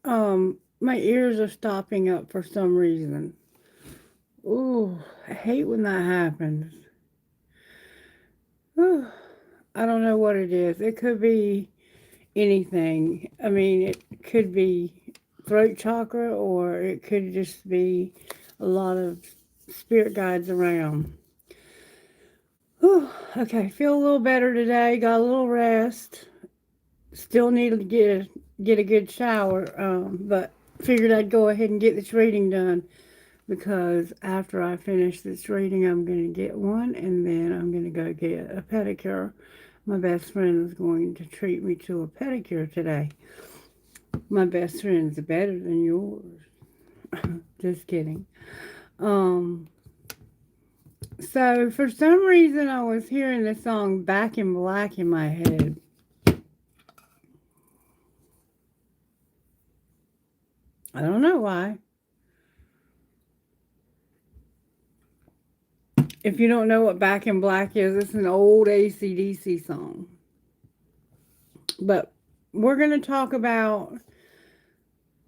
My ears are stopping up for some reason. Ooh, I hate when that happens. Ooh, I don't know what it is. It could be anything. I mean, it could be throat chakra, or it could just be a lot of spirit guides around. Whew, okay, feel a little better today. Got a little rest. Still need to get a good shower, but figured I'd go ahead and get this reading done because after I finish this reading, I'm going to get one, and then I'm going to go get a pedicure. My best friend is going to treat me to a pedicure today. My best friend's better than yours. Just kidding. Um, so for some reason, I was hearing the song Back in Black in my head. I don't know why. If you don't know what Back in Black is, it's an old AC/DC song. But we're going to talk about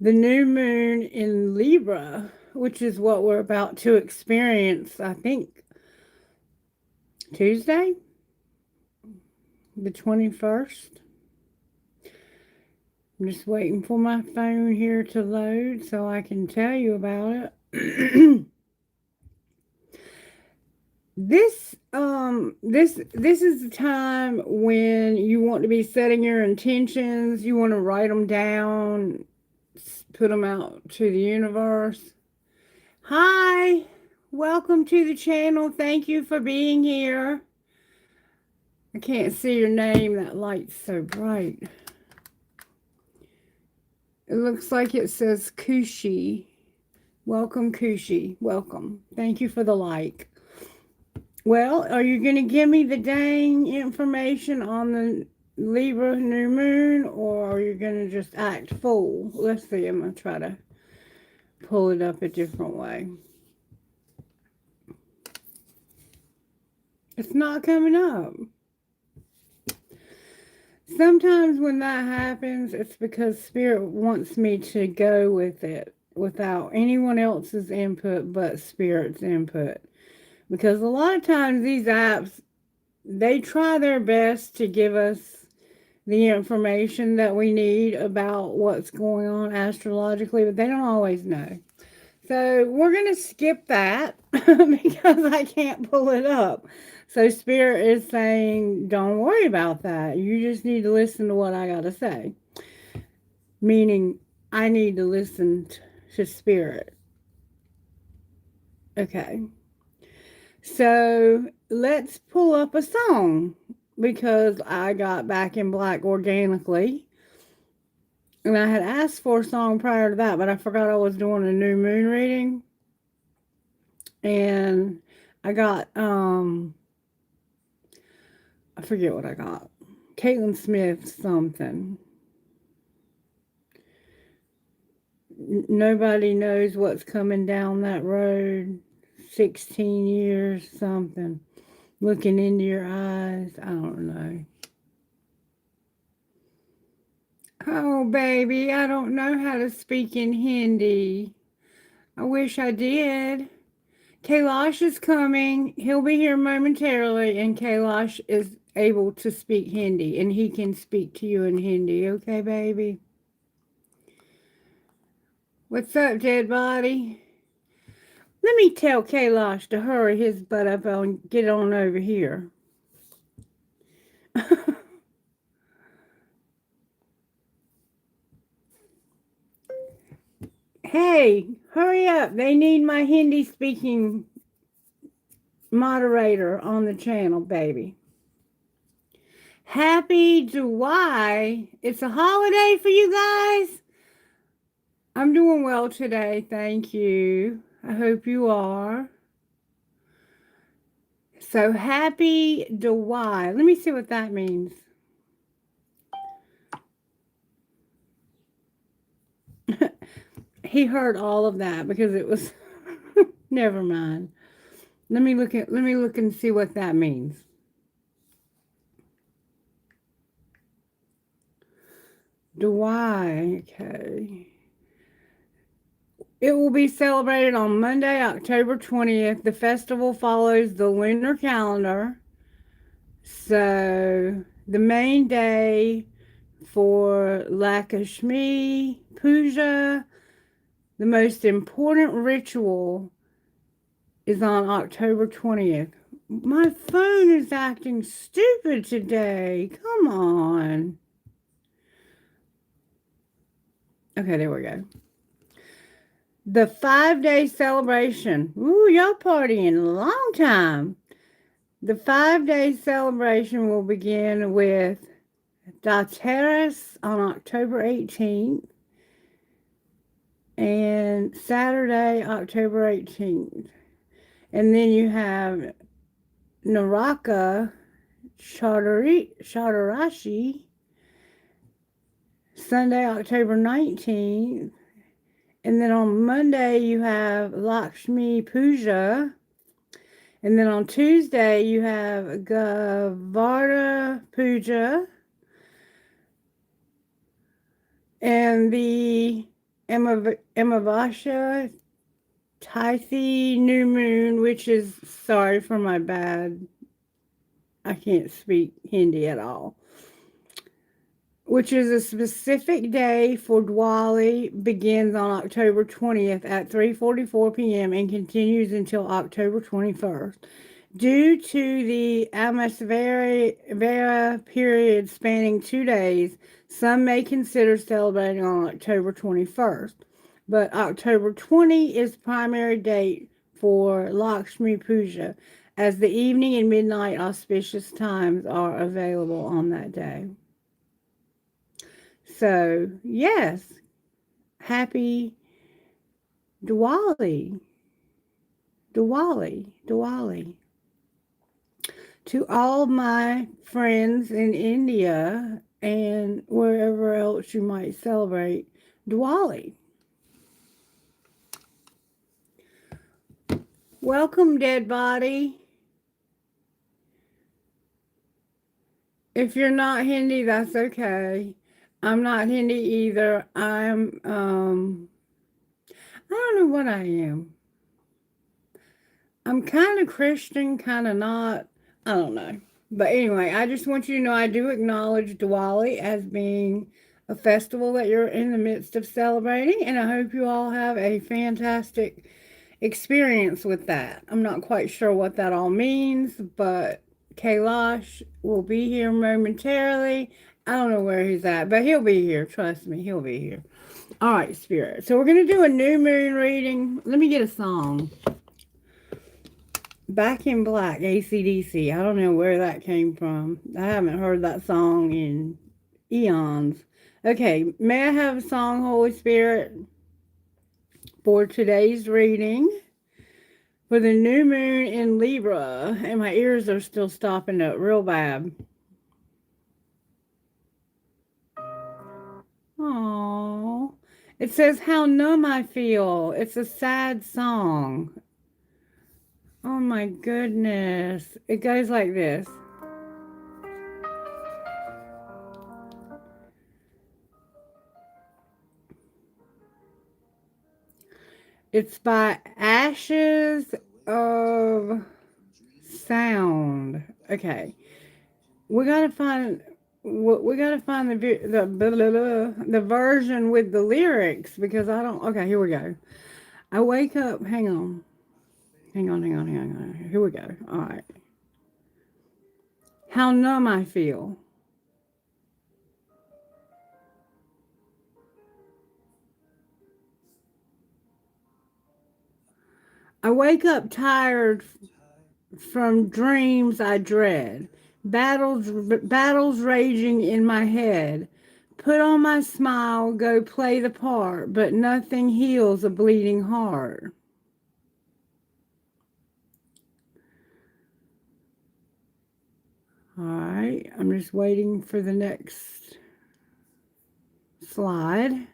the new moon in Libra, which is what we're about to experience, I think, Tuesday, the 21st. I'm just waiting for my phone here to load so I can tell you about it. This is the time when you want to be setting your intentions. You want to write them down, put them out to the universe. Hi, welcome to the channel. Thank you for being here. I can't see your name. That light's so bright. It looks like it says Kushi. Welcome, Kushi. Welcome. Thank you for the like. Well, are you going to give me the dang information on the Libra new moon, or are you going to just act fool? Let's see. I'm going to try to pull it up a different way. It's not coming up. Sometimes when that happens, it's because Spirit wants me to go with it without anyone else's input but Spirit's input. Because a lot of times these apps, they try their best to give us the information that we need about what's going on astrologically, but they don't always know. So we're going to skip that because I can't pull it up. So Spirit is saying, don't worry about that. You just need to listen to what I got to say. Meaning, I need to listen to Spirit. Okay. So let's pull up a song because I got Back in Black organically. And I had asked for a song prior to that, but I forgot I was doing a new moon reading. And I got, I forget what I got. Caitlin Smith something. Nobody knows what's coming down that road. 16 years, something. Looking into your eyes. I don't know. Oh, baby, I don't know how to speak in Hindi. I wish I did. Kailash is coming. He'll be here momentarily, and Kailash is able to speak Hindi, and he can speak to you in Hindi. Okay, baby? What's up, dead body? Let me tell Kailash to hurry his butt up and get on over here. Hey, hurry up. They need my Hindi speaking moderator on the channel, baby. Happy July. It's a holiday for you guys. I'm doing well today. Thank you. I hope you are. So happy July. Let me see what that means. He heard all of that because it was never mind. Let me look and see what that means. July, okay. It will be celebrated on Monday, October 20th. The festival follows the lunar calendar. So the main day for Lakshmi Puja, the most important ritual, is on October 20th. My phone is acting stupid today. Come on. Okay, there we go. The 5-day celebration. Ooh, y'all partying a long time. The 5-day celebration will begin with Dateras on October 18th and Saturday, October 18th. And then you have Naraka Chaturashi, Sunday, October 19th. And then on Monday, you have Lakshmi Puja. And then on Tuesday, you have Gavarda Puja. And the Amavasya Tithi New Moon, which is, sorry for my bad, I can't speak Hindi at all, which is a specific day for Diwali, begins on October 20th at 3:44 p.m. and continues until October 21st. Due to the Amasvara period spanning 2 days, some may consider celebrating on October 21st, but October 20 is the primary date for Lakshmi Puja, as the evening and midnight auspicious times are available on that day. So, yes, happy Diwali. Diwali. Diwali. To all my friends in India and wherever else you might celebrate Diwali. Welcome, dead body. If you're not Hindi, that's okay. I'm not Hindi either. I don't know what I am. I'm kind of Christian, kind of not. I don't know. But anyway, I just want you to know I do acknowledge Diwali as being a festival that you're in the midst of celebrating, and I hope you all have a fantastic experience with that. I'm not quite sure what that all means, but Kailash will be here momentarily. I don't know where he's at, but he'll be here. Trust me, he'll be here. All right, Spirit. So we're going to do a new moon reading. Let me get a song. Back in Black, AC/DC. I don't know where that came from. I haven't heard that song in eons. Okay, may I have a song, Holy Spirit, for today's reading for the new moon in Libra? And my ears are still stopping up real bad. Aww. It says, how numb I feel. It's a sad song. Oh my goodness. It goes like this. It's by Ashes of Sound. Okay. We gotta find the version with the lyrics, because I don't. Okay, here we go. I wake up. Hang on. Here we go. All right. How numb I feel. I wake up tired from dreams I dread. Battles raging in my head. Put on my smile, go play the part, but nothing heals a bleeding heart. All right, I'm just waiting for the next slide.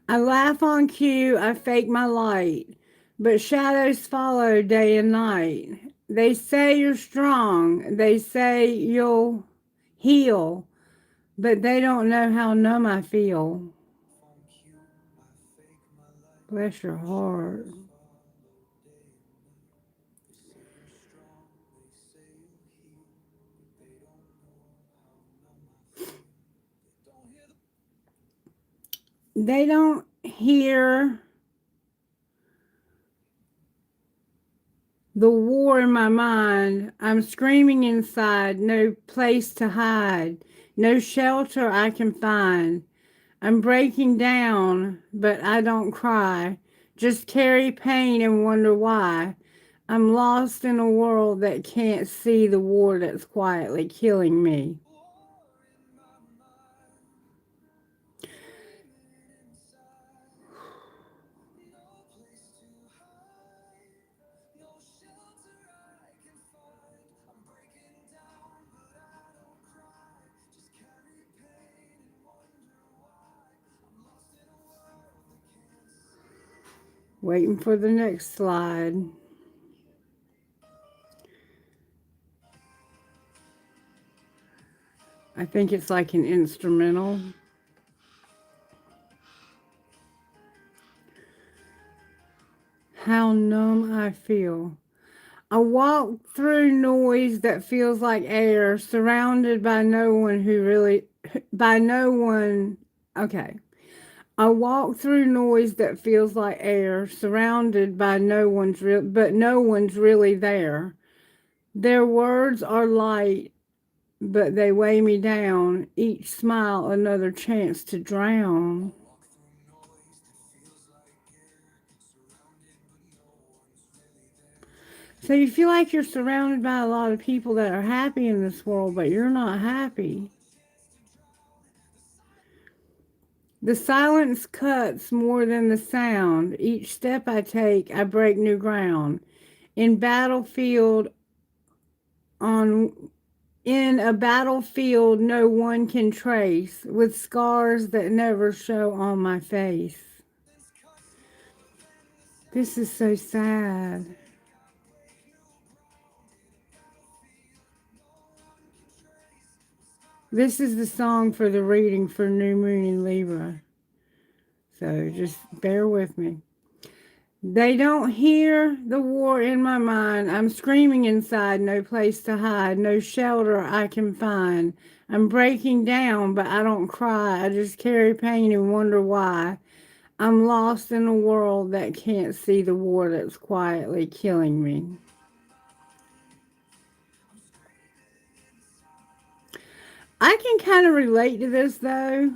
I laugh on cue, I fake my light, but shadows follow day and night. They say you're strong, they say you'll heal, but they don't know how numb I feel. Bless your heart. They don't hear the war in my mind. I'm screaming inside, no place to hide, no shelter I can find. I'm breaking down, but I don't cry. Just carry pain and wonder why. I'm lost in a world that can't see the war that's quietly killing me. Waiting for the next slide. I think it's like an instrumental. How numb I feel. I walk through noise that feels like air, surrounded by no one who really, by no one. Okay. I walk through noise that feels like air, surrounded by but no one's really there. Their words are light, but they weigh me down. Each smile another chance to drown. So you feel like you're surrounded by a lot of people that are happy in this world, but you're not happy. The silence cuts more than the sound. Each step I take, I break new ground. In battlefield on in a battlefield no one can trace, with scars that never show on my face. This is so sad. This is the song for the reading for New Moon in Libra. So just bear with me. They don't hear the war in my mind. I'm screaming inside, no place to hide, no shelter I can find. I'm breaking down, but I don't cry. I just carry pain and wonder why. I'm lost in a world that can't see the war that's quietly killing me. I can kind of relate to this though.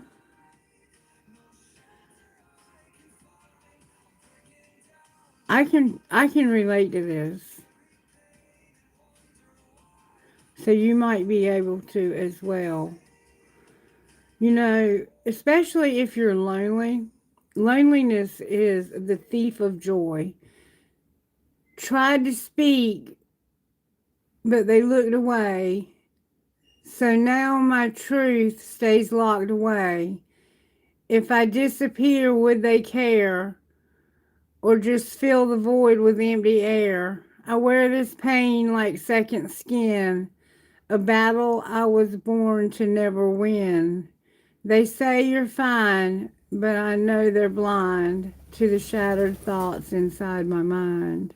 I can relate to this. So you might be able to as well. You know, especially if you're lonely. Loneliness is the thief of joy. Tried to speak, but they looked away. So now my truth stays locked away. If I disappear, would they care? Or just fill the void with empty air? I wear this pain like second skin, a battle I was born to never win. They say you're fine, but I know they're blind to the shattered thoughts inside my mind.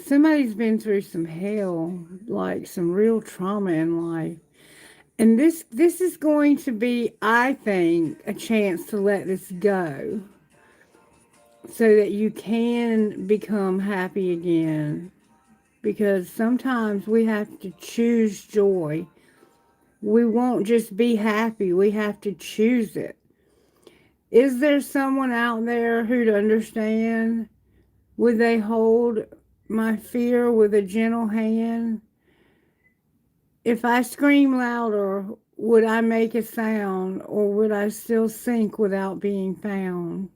Somebody's been through some hell, like some real trauma in life. And this is going to be, I think, a chance to let this go so that you can become happy again. Because sometimes we have to choose joy. We won't just be happy, we have to choose it. Is there someone out there who'd understand? Would they hold my fear with a gentle hand? If I scream louder, would I make a sound, or would I still sink without being found?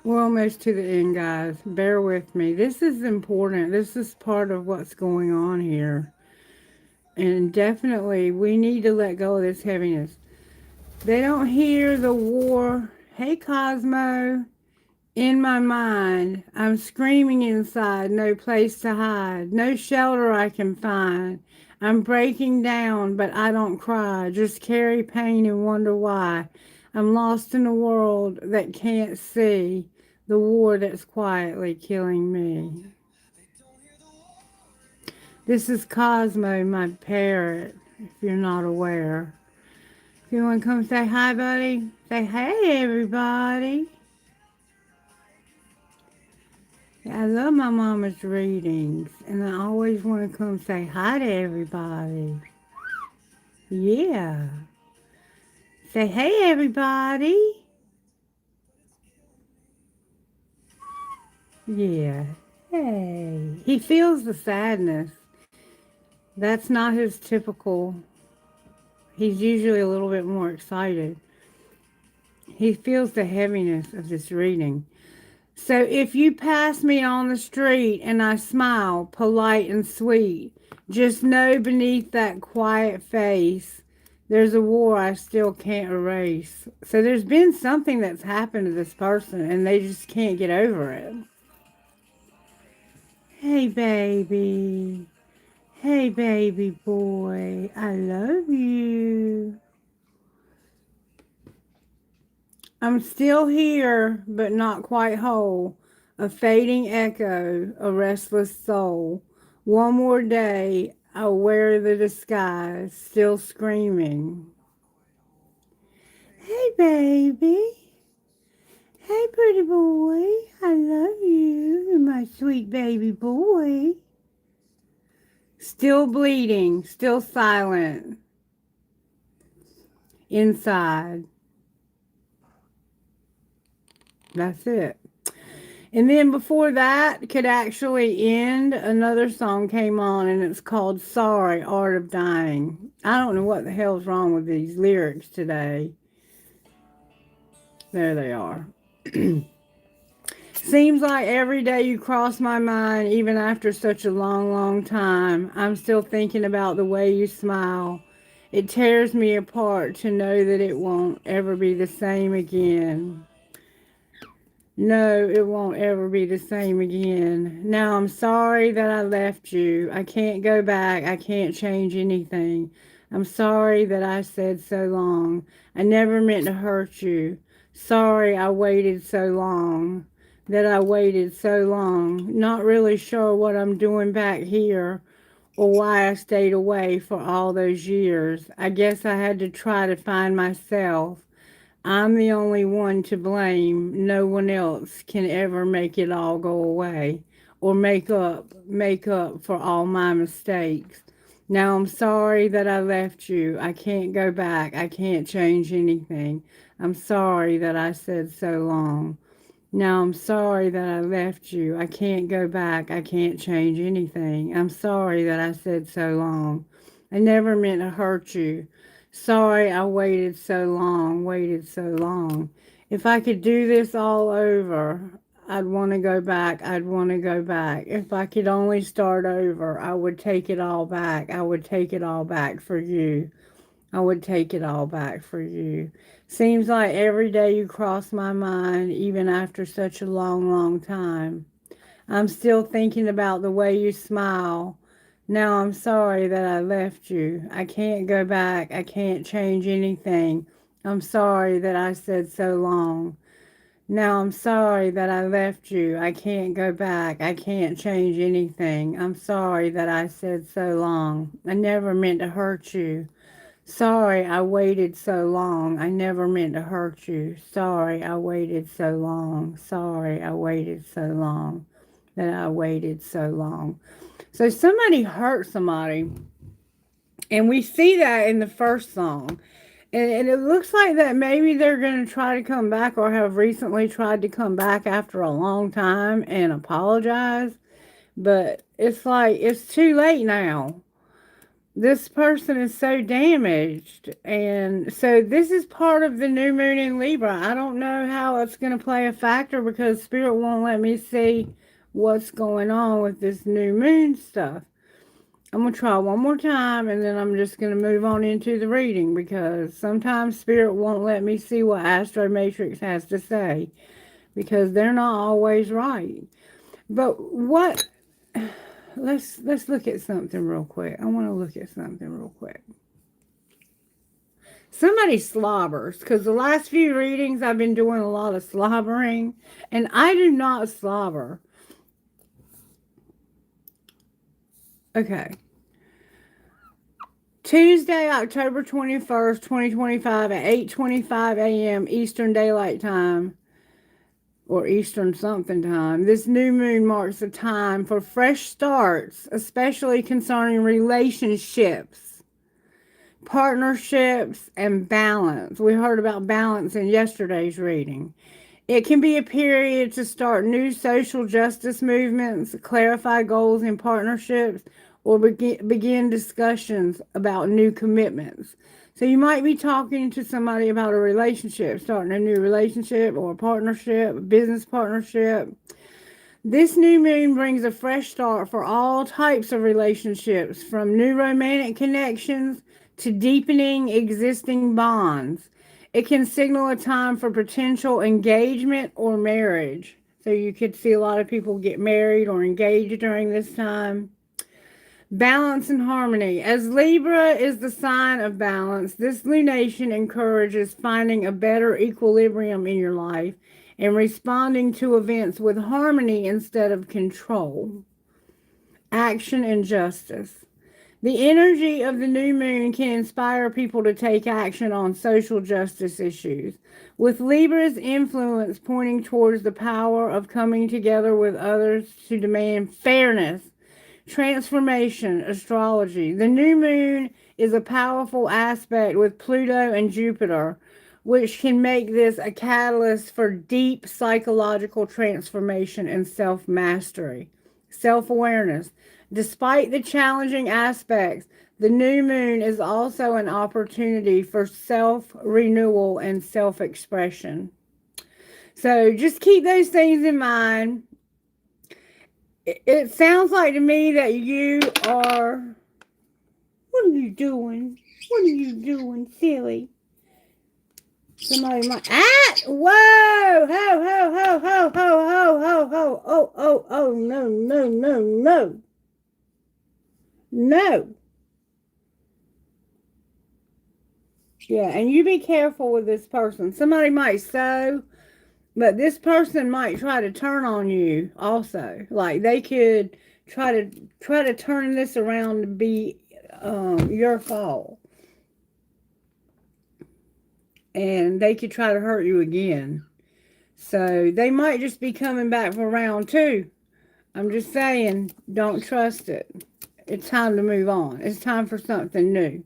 We're almost to the end, guys. Bear with me. This is important. This is part of what's going on here. And definitely, we need to let go of this heaviness. They don't hear the war. Hey, Cosmo. In my mind, I'm screaming inside, no place to hide, no shelter I can find. I'm breaking down, but I don't cry, just carry pain and wonder why. I'm lost in a world that can't see the war that's quietly killing me. This is Cosmo, my parrot, if you're not aware. If you want to come say hi, buddy, say hey, everybody. I love my mama's readings, and I always want to come say hi to everybody. Yeah. Say hey, everybody. Yeah. Hey. He feels the sadness. That's not his typical. He's usually a little bit more excited. He feels the heaviness of this reading. So if you pass me on the street and I smile, polite and sweet, just know beneath that quiet face, there's a war I still can't erase. So there's been something that's happened to this person and they just can't get over it. Hey, baby. Hey, baby boy. I love you. I'm still here, but not quite whole. A fading echo, a restless soul. One more day, I'll wear the disguise, still screaming. Hey, baby. Hey, pretty boy. I love you. You're my sweet baby boy. Still bleeding, still silent. Inside. That's it. And then before that could actually end, another song came on and it's called Sorry, Art of Dying. I don't know what the hell's wrong with these lyrics today. There they are. Seems like every day you cross my mind, even after such a long, long time. I'm still thinking about the way you smile. It tears me apart to know that it won't ever be the same again. No, it won't ever be the same again. Now I'm sorry that I left you. I can't go back. I can't change anything. I'm sorry that I said so long. I never meant to hurt you. Sorry I waited so long. That I waited so long. Not really sure what I'm doing back here or why I stayed away for all those years. I guess I had to try to find myself. I'm the only one to blame. No one else can ever make it all go away or make up for all my mistakes. Now I'm sorry that I left you. I can't go back. I can't change anything. I'm sorry that I said so long. Now I'm sorry that I left you. I can't go back. I can't change anything. I'm sorry that I said so long. I never meant to hurt you. Sorry I waited so long, waited so long. If I could do this all over, I'd want to go back. I'd want to go back. If I could only start over, I would take it all back. I would take it all back for you. I would take it all back for you. Seems like every day you cross my mind, even after such a long, long time. I'm still thinking about the way you smile. Now I'm sorry that I left you. I can't go back. I can't change anything. I'm sorry that I said so long. Now I'm sorry that I left you. I can't go back. I can't change anything. I'm sorry that I said so long. I never meant to hurt you. Sorry I waited so long. I never meant to hurt you. Sorry I waited so long. Sorry I waited so long. That I waited so long. So somebody hurt somebody. And we see that in the first song. And it looks like that maybe they're going to try to come back or have recently tried to come back after a long time and apologize. But it's like it's too late now. This person is so damaged. And so this is part of the new moon in Libra. I don't know how it's going to play a factor because Spirit won't let me see what's going on with this new moon stuff. I'm going to try one more time, and then I'm just going to move on into the reading, because sometimes Spirit won't let me see what Astro Matrix has to say, because they're not always right. But what... Let's look at something real quick. I want to look at something real quick. Somebody slobbers, because the last few readings I've been doing a lot of slobbering, and I do not slobber. Okay. Tuesday, October 21st, 2025 at 8:25 a.m. Eastern Daylight Time, or Eastern something time. This new moon marks a time for fresh starts, especially concerning relationships, partnerships, and balance. We heard about balance in yesterday's reading. It can be a period to start new social justice movements, clarify goals in partnerships, or begin discussions about new commitments. So you might be talking to somebody about a relationship, starting a new relationship or a partnership, a business partnership. This new moon brings a fresh start for all types of relationships, from new romantic connections to deepening existing bonds. It can signal a time for potential engagement or marriage. So you could see a lot of people get married or engaged during this time. Balance and harmony. As Libra is the sign of balance, this lunation encourages finding a better equilibrium in your life and responding to events with harmony instead of control. Action and justice. The energy of the new moon can inspire people to take action on social justice issues, with Libra's influence pointing towards the power of coming together with others to demand fairness. Transformation, astrology. The new moon is a powerful aspect with Pluto and Jupiter, which can make this a catalyst for deep psychological transformation and self-mastery. Self-awareness. Despite the challenging aspects, the new moon is also an opportunity for self-renewal and self-expression. So just keep those things in mind. It sounds like to me that you are... What are you doing? What are you doing, silly? Somebody might... Whoa! Ho, ho, ho, ho, ho, ho, ho, ho. Oh, no, no, no, no. No. Yeah, and you be careful with this person. Somebody might sew, but this person might try to turn on you also. Like they could try to turn this around to be your fault. And they could try to hurt you again. So they might just be coming back for round 2. I'm just saying, don't trust it. It's time to move on. It's time for something new.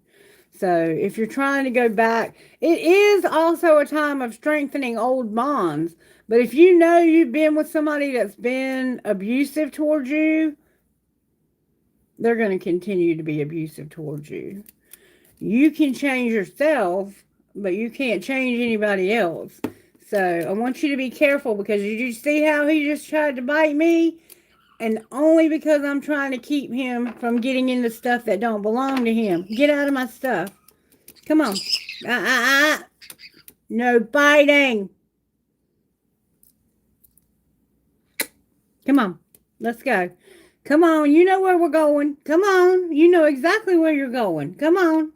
So if you're trying to go back, it is also a time of strengthening old bonds. But if you know you've been with somebody that's been abusive towards you, they're going to continue to be abusive towards you. You can change yourself, but you can't change anybody else. So I want you to be careful, because did you see how he just tried to bite me? And only because I'm trying to keep him from getting into stuff that don't belong to him. Get out of my stuff. Come on. No biting. Come on. Let's go. Come on. You know where we're going. Come on. You know exactly where you're going. Come on.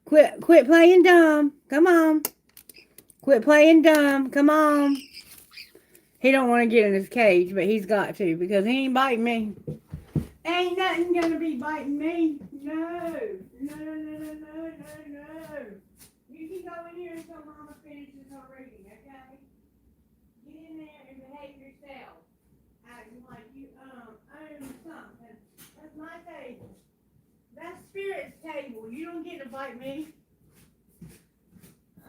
Quit playing dumb. Come on. Quit playing dumb. Come on. He don't want to get in his cage, but he's got to, because he ain't biting me. Ain't nothing gonna be biting me. No. No, no, no, no, no, no. You can go in here until Mama finishes her reading, okay? Get in there and behave yourself. Acting like you own something. That's my table. That's Spirit's table. You don't get to bite me.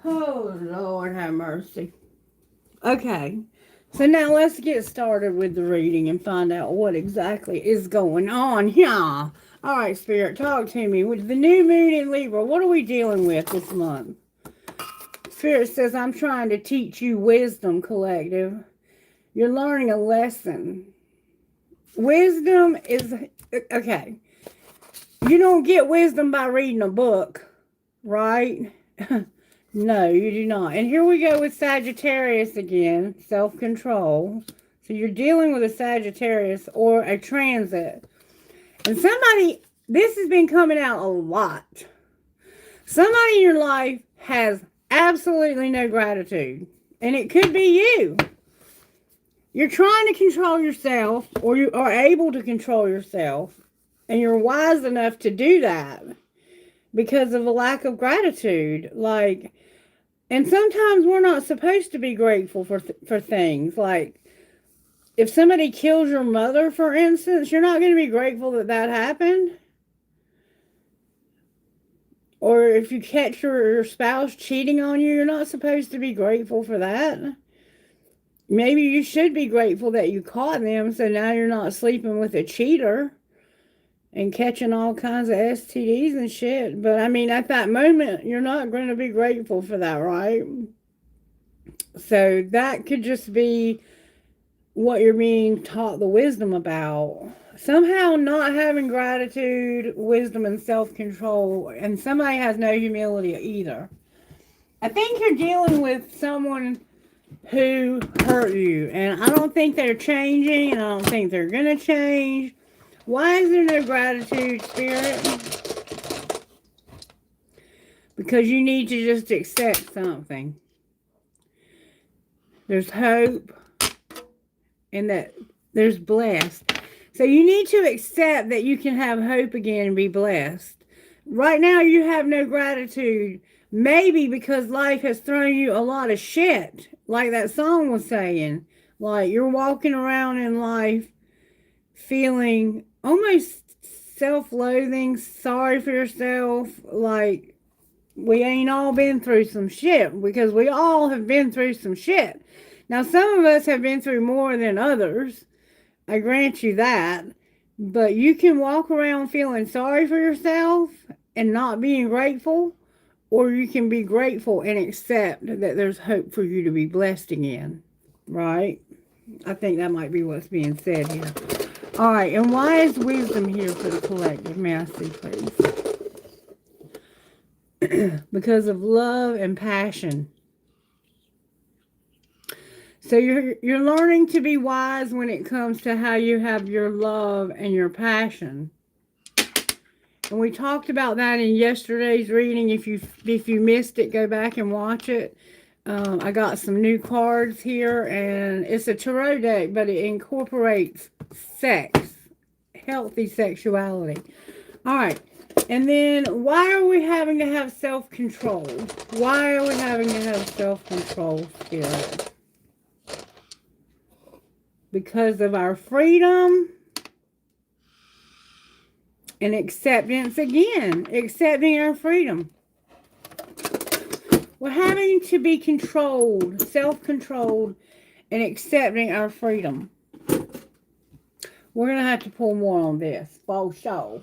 Oh, Lord have mercy. Okay. So now let's get started with the reading and find out what exactly is going on here. All right, Spirit, talk to me. With the new moon in Libra, what are we dealing with this month? Spirit says, I'm trying to teach you wisdom, collective. You're learning a lesson. Wisdom is... Okay. You don't get wisdom by reading a book, right? No, you do not. And here we go with Sagittarius again, self-control. So you're dealing with a Sagittarius or a transit. And somebody, this has been coming out a lot. Somebody in your life has absolutely no gratitude. And it could be you. You're trying to control yourself, or you are able to control yourself. And you're wise enough to do that because of a lack of gratitude. Like, and sometimes we're not supposed to be grateful for things. Like, if somebody kills your mother, for instance, you're not going to be grateful that that happened. Or if you catch your spouse cheating on you, you're not supposed to be grateful for that. Maybe you should be grateful that you caught them, so now you're not sleeping with a cheater and catching all kinds of STDs and shit. But I mean, at that moment, you're not going to be grateful for that, right? So that could just be what you're being taught the wisdom about. Somehow not having gratitude, wisdom, and self-control, and somebody has no humility either. I think you're dealing with someone who hurt you, and I don't think they're changing, and I don't think they're going to change. Why is there no gratitude, Spirit? Because you need to just accept something. There's hope, and that there's blessed. So you need to accept that you can have hope again and be blessed. Right now you have no gratitude. Maybe because life has thrown you a lot of shit. Like that song was saying. Like you're walking around in life feeling almost self-loathing, sorry for yourself. Like we ain't all been through some shit. Because we all have been through some shit. Now some of us have been through more than others. I grant you that. But you can walk around feeling sorry for yourself and not being grateful. Or you can be grateful and accept that there's hope for you to be blessed again. Right? I think that might be what's being said here. Alright, and why is wisdom here for the collective? May I see, please? Because of love and passion. So you're learning to be wise when it comes to how you have your love and your passion. And we talked about that in yesterday's reading. If you missed it, go back and watch it. I got some new cards here, and it's a tarot deck, but it incorporates sex, healthy sexuality. All right. And then why are we having to have self-control? Why are we having to have self-control, Spirit? Because of our freedom and acceptance again. Accepting our freedom. We're having to be controlled, self-controlled, and accepting our freedom. We're going to have to pull more on this. For sure.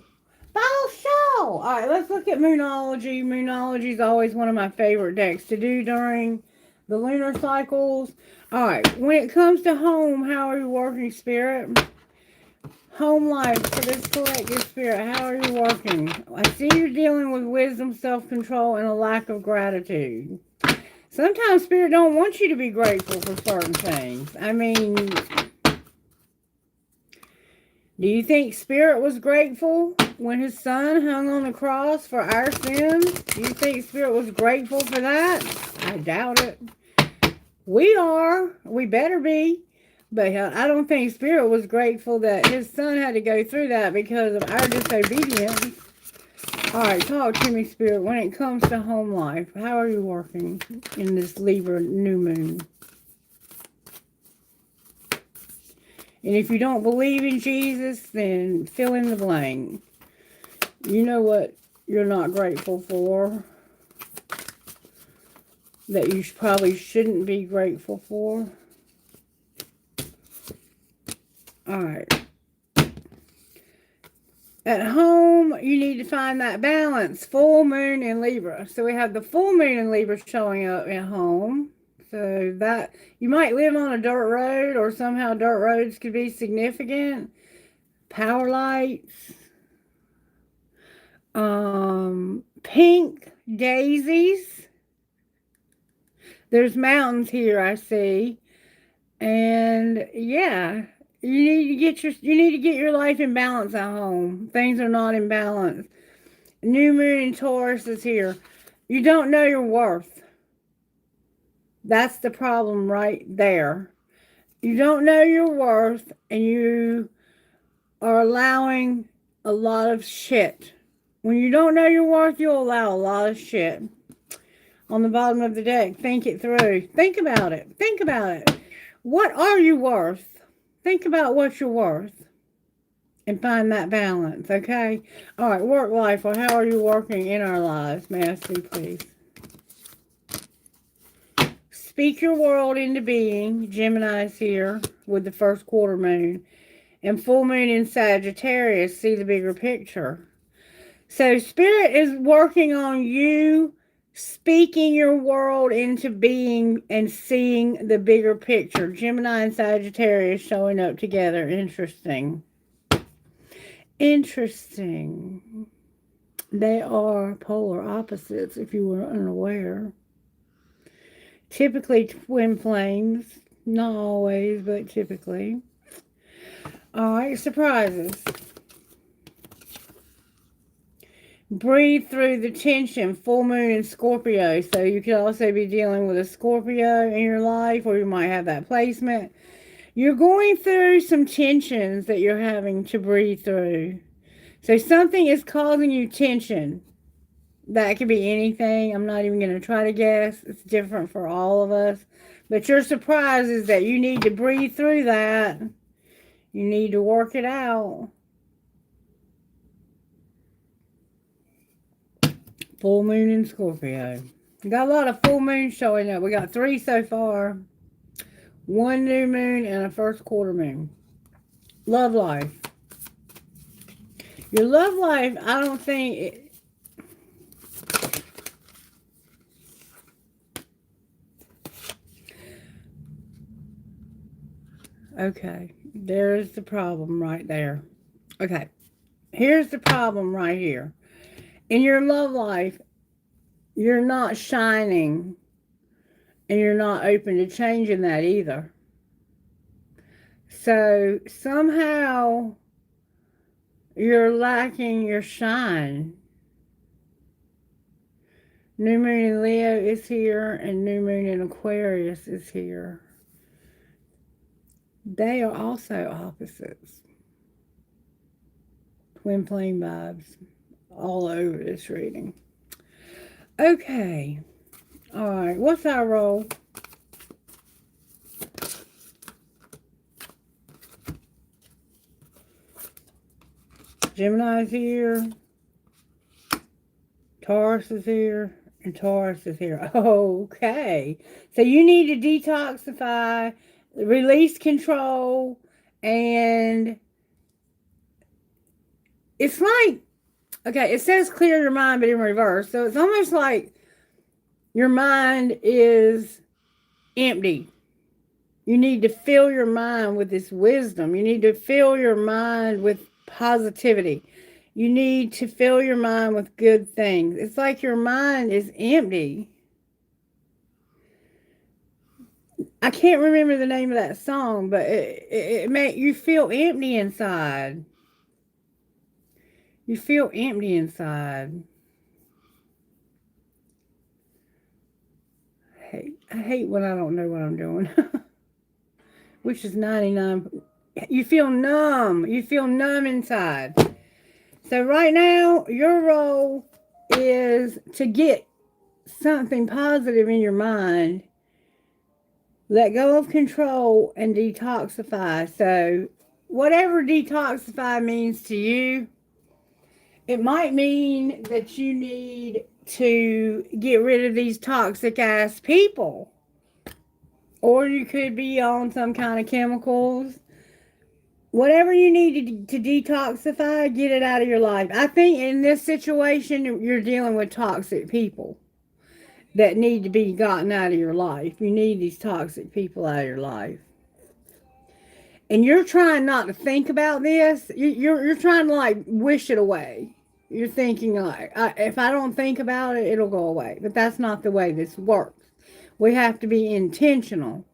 For sure. All right, let's look at Moonology. Moonology is always one of my favorite decks to do during the lunar cycles. All right, when it comes to home, how are you working, Spirit? Home life for this collective, Spirit, how are you working? I see you're dealing with wisdom, self-control, and a lack of gratitude. Sometimes Spirit don't want you to be grateful for certain things. I mean, do you think Spirit was grateful when his son hung on the cross for our sins? Do you think Spirit was grateful for that? I doubt it. We are. We better be. But I don't think Spirit was grateful that his son had to go through that because of our disobedience. Alright, talk to me, Spirit. When it comes to home life, how are you working in this Libra new moon? And if you don't believe in Jesus, then fill in the blank. You know what you're not grateful for? That you probably shouldn't be grateful for? Alright. At home, you need to find that balance. Full moon in Libra. So we have the full moon in Libra showing up at home. So that, you might live on a dirt road, or somehow dirt roads could be significant. Power lights. Pink daisies. There's mountains here, I see. And yeah, you need to get your life in balance at home. Things are not in balance. New moon in Taurus is here. You don't know your worth. That's the problem right there. You don't know your worth, and you are allowing a lot of shit. When you don't know your worth, you'll allow a lot of shit. On the bottom of the deck, think it through. Think about it. Think about it. What are you worth? Think about what you're worth and find that balance, okay? All right, work life. Well, how are you working in our lives? May I see, please? Speak your world into being. Gemini's here with the first quarter moon. And full moon in Sagittarius. See the bigger picture. So Spirit is working on you speaking your world into being and seeing the bigger picture. Gemini and Sagittarius showing up together. Interesting. Interesting. They are polar opposites, if you were unaware. Typically twin flames. Not always, but typically. All right, surprises. Breathe through the tension. Full moon in Scorpio. So you could also be dealing with a Scorpio in your life, or you might have that placement. You're going through some tensions that you're having to breathe through. So something is causing you tension. That could be anything. I'm not even going to try to guess. It's different for all of us. But your surprise is that you need to breathe through that. You need to work it out. Full moon in Scorpio. We got a lot of full moons showing up. We got 3 so far. 1 new moon and a first quarter moon. Love life. Your love life, I don't think... Okay. There's the problem right there. Okay. Here's the problem right here. In your love life, you're not shining, and you're not open to changing that either. So somehow you're lacking your shine. New moon in Leo is here, and new moon in Aquarius is here. They are also opposites. Twin flame vibes all over this reading. Okay. All right. What's our role? Gemini's here. Taurus is here. And Taurus is here. Okay. So you need to detoxify, release control, and it's like, okay, it says clear your mind, but in reverse. So it's almost like your mind is empty. You need to fill your mind with this wisdom. You need to fill your mind with positivity. You need to fill your mind with good things. It's like your mind is empty. I can't remember the name of that song, but it makes you feel empty inside. You feel empty inside. I hate when I don't know what I'm doing. Which is 99. You feel numb. You feel numb inside. So right now, your role is to get something positive in your mind. Let go of control and detoxify. So whatever detoxify means to you, it might mean that you need to get rid of these toxic ass people. Or you could be on some kind of chemicals. Whatever you need to detoxify, get it out of your life. I think in this situation, you're dealing with toxic people that need to be gotten out of your life. You need these toxic people out of your life. And you're trying not to think about this. You're trying to like wish it away. you're thinking like, if I don't think about it, it'll go away. But that's not the way this works. We have to be intentional.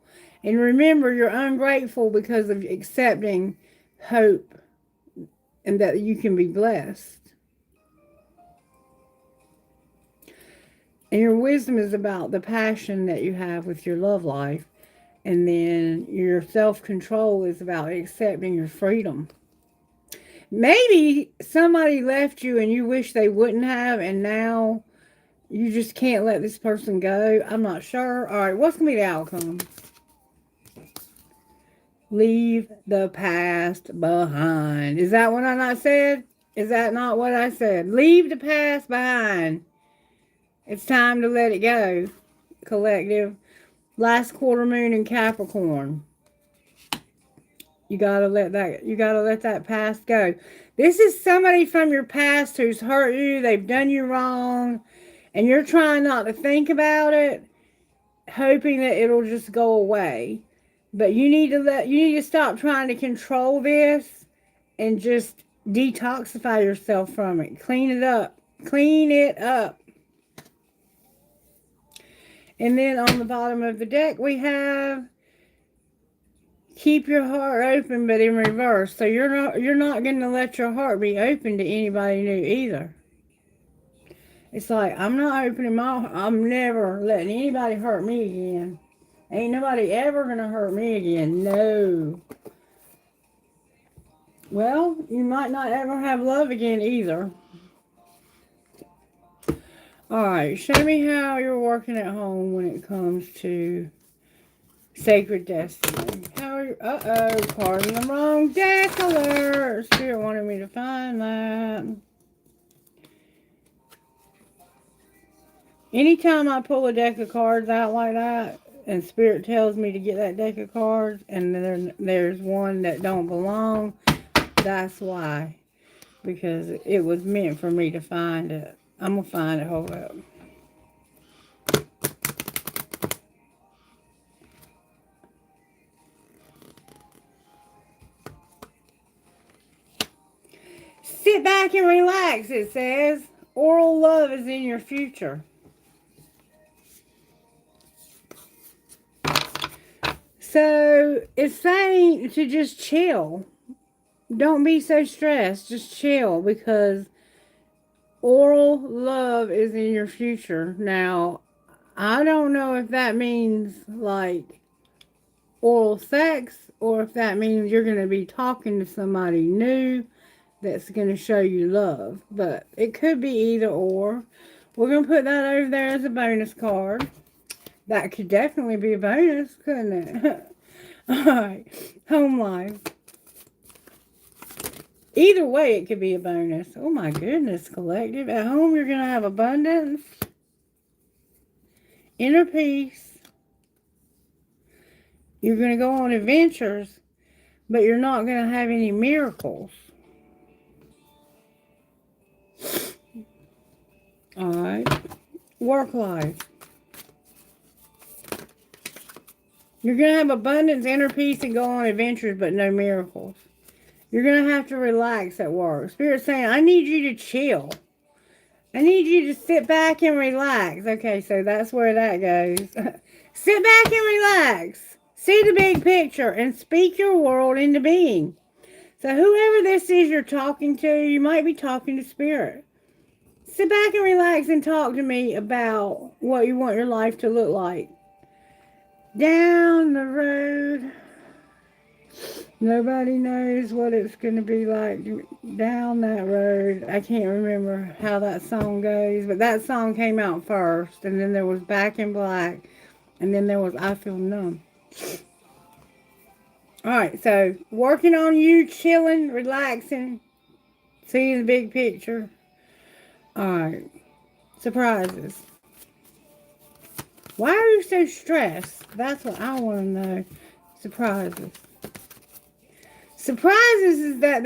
And remember, you're ungrateful because of accepting hope and that you can be blessed. And your wisdom is about the passion that you have with your love life. And then your self-control is about accepting your freedom. Maybe somebody left you and you wish they wouldn't have, and now you just can't let this person go. I'm not sure. All right, what's going to be the outcome? Leave the past behind. Is that what I not said? Is that not what I said? Leave the past behind. It's time to let it go, collective. Last quarter moon in Capricorn. You gotta let that past go. This is somebody from your past who's hurt you, they've done you wrong, and you're trying not to think about it, hoping that it'll just go away. But you need to stop trying to control this and just detoxify yourself from it. Clean it up. Clean it up. And then on the bottom of the deck we have keep your heart open, but in reverse. So you're not going to let your heart be open to anybody new either. It's like, I'm never letting anybody hurt me again. Ain't nobody ever going to hurt me again. No. Well, you might not ever have love again either. Alright, show me how you're working at home when it comes to sacred destiny. How are you? Uh-oh, card in the wrong deck alert. Spirit wanted me to find that. Anytime I pull a deck of cards out like that, and Spirit tells me to get that deck of cards, and then there's one that don't belong, that's why. Because it was meant for me to find it. I'm going to find it. Hold up. Sit back and relax, it says. Oral love is in your future. So, it's saying to just chill. Don't be so stressed. Just chill, because oral love is in your future. Now, I don't know if that means like oral sex, or if that means you're going to be talking to somebody new that's going to show you love. But it could be either or. We're going to put that over there as a bonus card. That could definitely be a bonus, couldn't it? Alright. Home life. Either way, it could be a bonus. Oh my goodness, collective. At home, you're going to have abundance. Inner peace. You're going to go on adventures, but you're not going to have any miracles. Alright. Work life. You're going to have abundance, inner peace, and go on adventures, but no miracles. You're going to have to relax at work. Spirit's saying, I need you to chill. I need you to sit back and relax. Okay, so that's where that goes. Sit back and relax. See the big picture and speak your world into being. So whoever this is you're talking to, you might be talking to Spirit. Sit back and relax and talk to me about what you want your life to look like. Down the road. Nobody knows what it's going to be like down that road. I can't remember how that song goes, but that song came out first, and then there was Back in Black, and then there was I Feel Numb. Alright, so working on you, chilling, relaxing, seeing the big picture. Alright, surprises. Why are you so stressed? That's what I want to know. Surprises. Surprises is that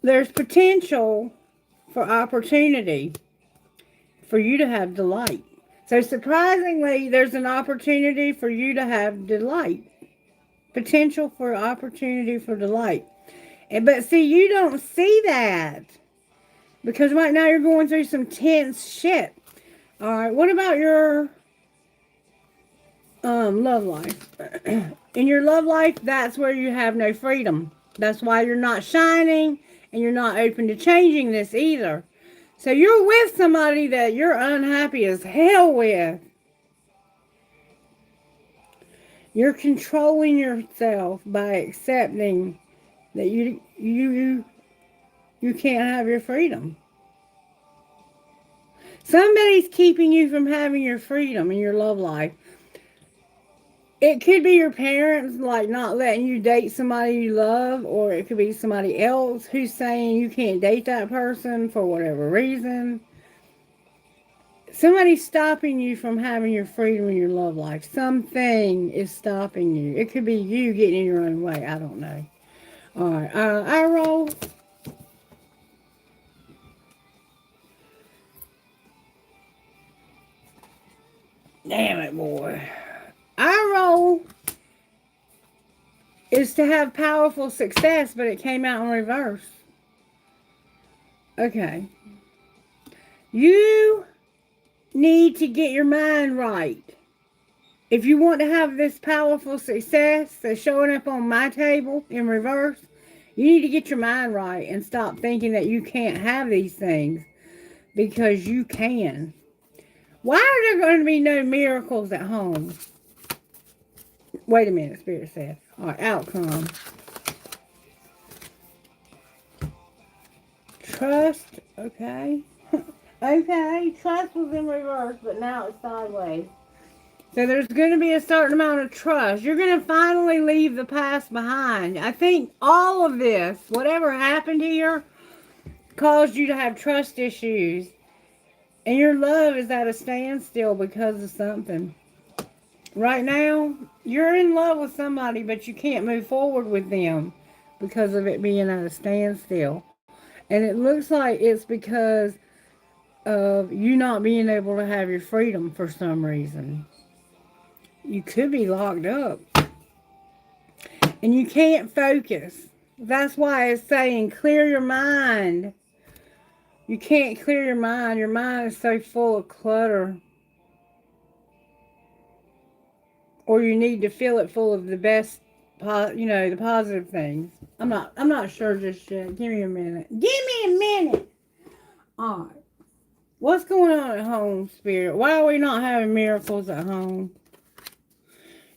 there's potential for opportunity for you to have delight. So surprisingly, there's an opportunity for you to have delight. Potential for opportunity for delight. But see, you don't see that. Because right now you're going through some tense shit. All right, what about your love life? In your love life, that's where you have no freedom. That's why you're not shining and you're not open to changing this either. So you're with somebody that you're unhappy as hell with. You're controlling yourself by accepting that you can't have your freedom. Somebody's keeping you from having your freedom in your love life. It could be your parents, like, not letting you date somebody you love, or it could be somebody else who's saying you can't date that person for whatever reason. Somebody's stopping you from having your freedom in your love life. Something is stopping you. It could be you getting in your own way. I don't know. All right. I roll. Damn it, boy. I roll is to have powerful success, but it came out in reverse. Okay. You need to get your mind right. If you want to have this powerful success that's showing up on my table in reverse, you need to get your mind right and stop thinking that you can't have these things, because you can. Why are there going to be no miracles at home? Wait a minute, Spirit said. All right, outcome. Trust, okay. Okay, trust was in reverse, but now it's sideways. So there's going to be a certain amount of trust. You're going to finally leave the past behind. I think all of this, whatever happened here, caused you to have trust issues. And your love is at a standstill because of something. Right now, you're in love with somebody, but you can't move forward with them because of it being at a standstill. And it looks like it's because of you not being able to have your freedom for some reason. You could be locked up. And you can't focus. That's why it's saying clear your mind. You can't clear your mind. Your mind is so full of clutter. Or you need to fill it full of the best, the positive things. I'm not sure just yet. Give me a minute. Give me a minute. All right. What's going on at home, Spirit? Why are we not having miracles at home?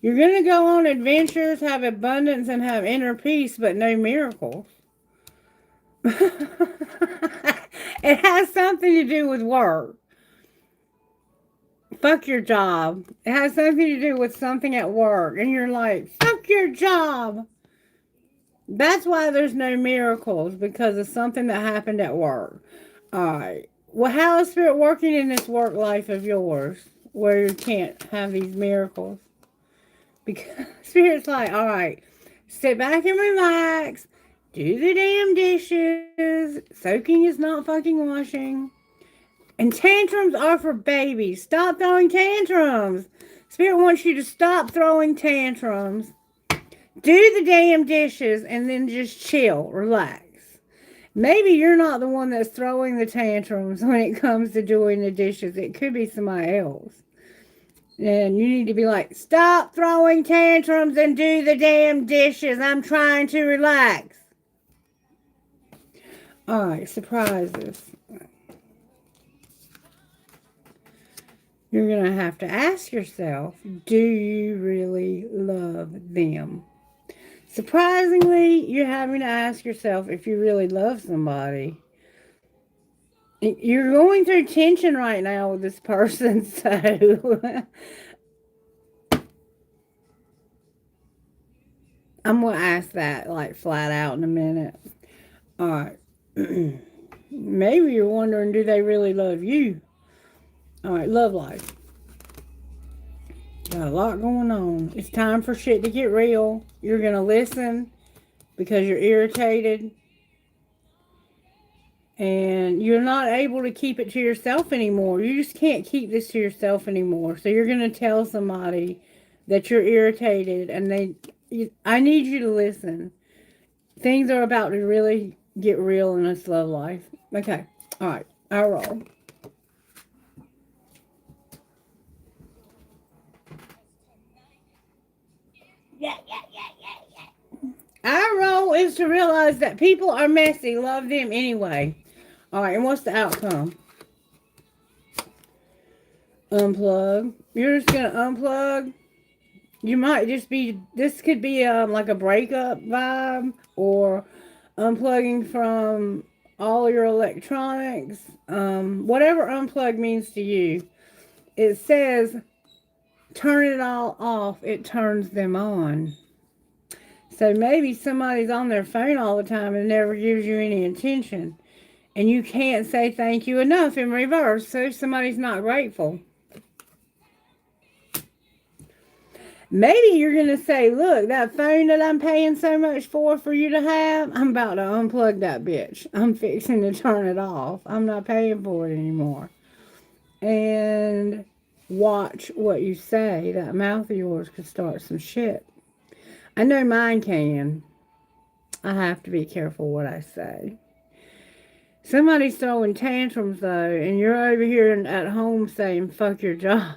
You're going to go on adventures, have abundance, and have inner peace, but no miracles. It has something to do with work. Fuck your job. It has something to do with something at work. And you're like, fuck your job. That's why there's no miracles, because of something that happened at work. Alright. Well, how is Spirit working in this work life of yours where you can't have these miracles? Because Spirit's like, alright, sit back and relax. Do the damn dishes. Soaking is not fucking washing. And tantrums are for babies. Stop throwing tantrums. Spirit wants you to stop throwing tantrums. Do the damn dishes and then just chill. Relax. Maybe you're not the one that's throwing the tantrums when it comes to doing the dishes. It could be somebody else. And you need to be like, stop throwing tantrums and do the damn dishes. I'm trying to relax. Alright, surprises. You're going to have to ask yourself, do you really love them? Surprisingly, you're having to ask yourself if you really love somebody. You're going through tension right now with this person, so I'm going to ask that like flat out in a minute. All right. Maybe you're wondering, do they really love you? All right, love life. Got a lot going on. It's time for shit to get real. You're going to listen because you're irritated. And you're not able to keep it to yourself anymore. You just can't keep this to yourself anymore. So you're going to tell somebody that you're irritated. And I need you to listen. Things are about to really get real in this love life. Okay. All right, I roll. Our role is to realize that people are messy. Love them anyway. All right, and what's the outcome? Unplug. You're just gonna unplug. You might just be. This could be like a breakup vibe, or unplugging from all your electronics. Whatever unplug means to you. It says turn it all off. It turns them on. So maybe somebody's on their phone all the time and never gives you any attention. And you can't say thank you enough in reverse, so somebody's not grateful. Maybe you're going to say, look, that phone that I'm paying so much for you to have, I'm about to unplug that bitch. I'm fixing to turn it off. I'm not paying for it anymore. And watch what you say. That mouth of yours could start some shit. I know mine can. I have to be careful what I say. Somebody's throwing tantrums, though, and you're over here at home saying, fuck your job.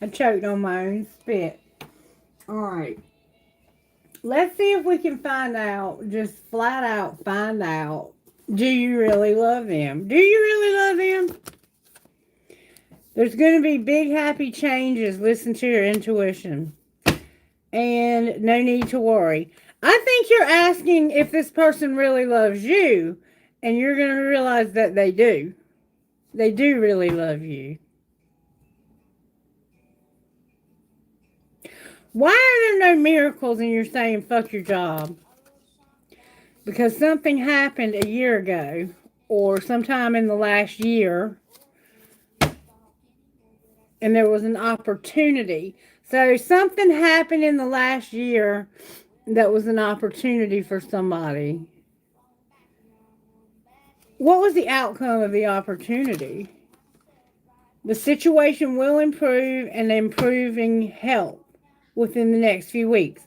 I choked on my own spit. Alright. Let's see if we can find out, just flat out find out, do you really love them? Do you really love them? There's going to be big, happy changes. Listen to your intuition. And no need to worry. I think you're asking if this person really loves you, and you're going to realize that they do. They do really love you. Why are there no miracles and you're saying fuck your job? Because something happened a year ago or sometime in the last year and there was an opportunity. So something happened in the last year that was an opportunity for somebody. What was the outcome of the opportunity? The situation will improve and improving help within the next few weeks.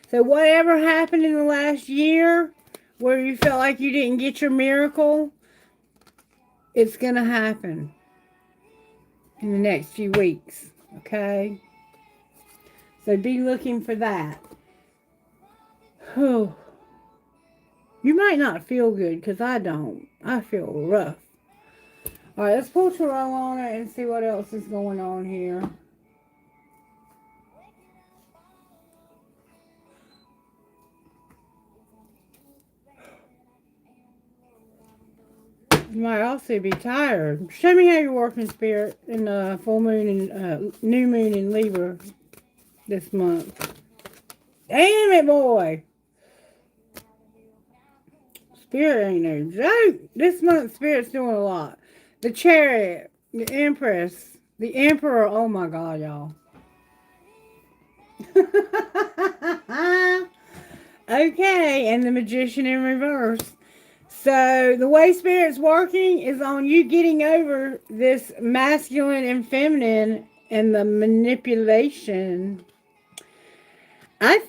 So whatever happened in the last year where you felt like you didn't get your miracle, it's going to happen in the next few weeks. Okay? So be looking for that. You might not feel good because I don't. I feel rough. All right, let's pull tarot on it and see what else is going on here. You might also be tired. Show me how you're working, Spirit, in the full moon and new moon in Libra this month. Damn it, boy. Spirit ain't no joke. This month, Spirit's doing a lot. The Chariot, the Empress, the Emperor. Oh my God, y'all. Okay, and the Magician in reverse. So the way Spirit's working is on you getting over this masculine and feminine and the manipulation. I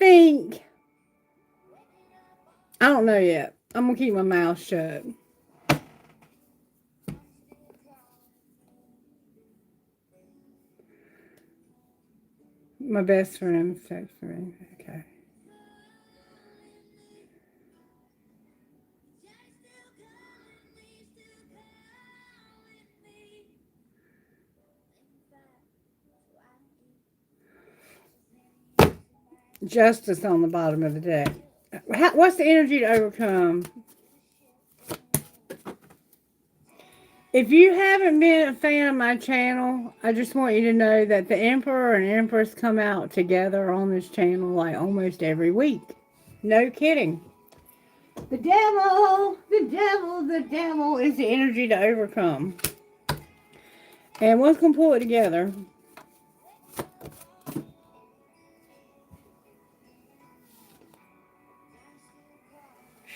don't know yet. I'm going to keep my mouth shut. My best friend texted me. Okay. Justice on the bottom of the deck. What's the energy to overcome? If you haven't been a fan of my channel, I just want you to know that the Emperor and Empress come out together on this channel like almost every week. No kidding. The devil is the energy to overcome. And what's going to pull it together?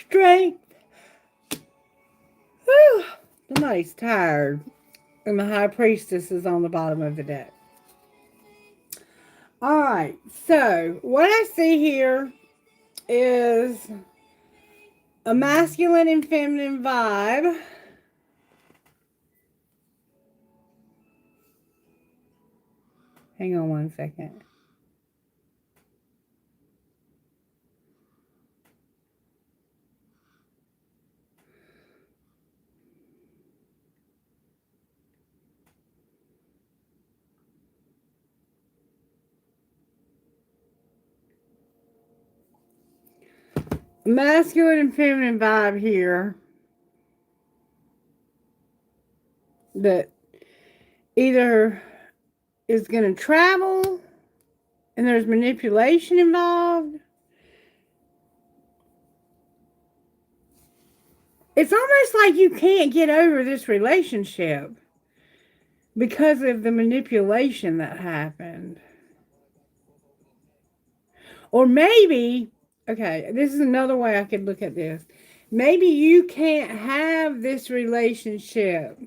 Strength. Whew. Somebody's tired. And the High Priestess is on the bottom of the deck. Alright, so what I see here is a masculine and feminine vibe. Hang on one second. Masculine and feminine vibe here that either is going to travel and there's manipulation involved. It's almost like you can't get over this relationship because of the manipulation that happened. Or maybe, okay, this is another way I could look at this. Maybe you can't have this relationship.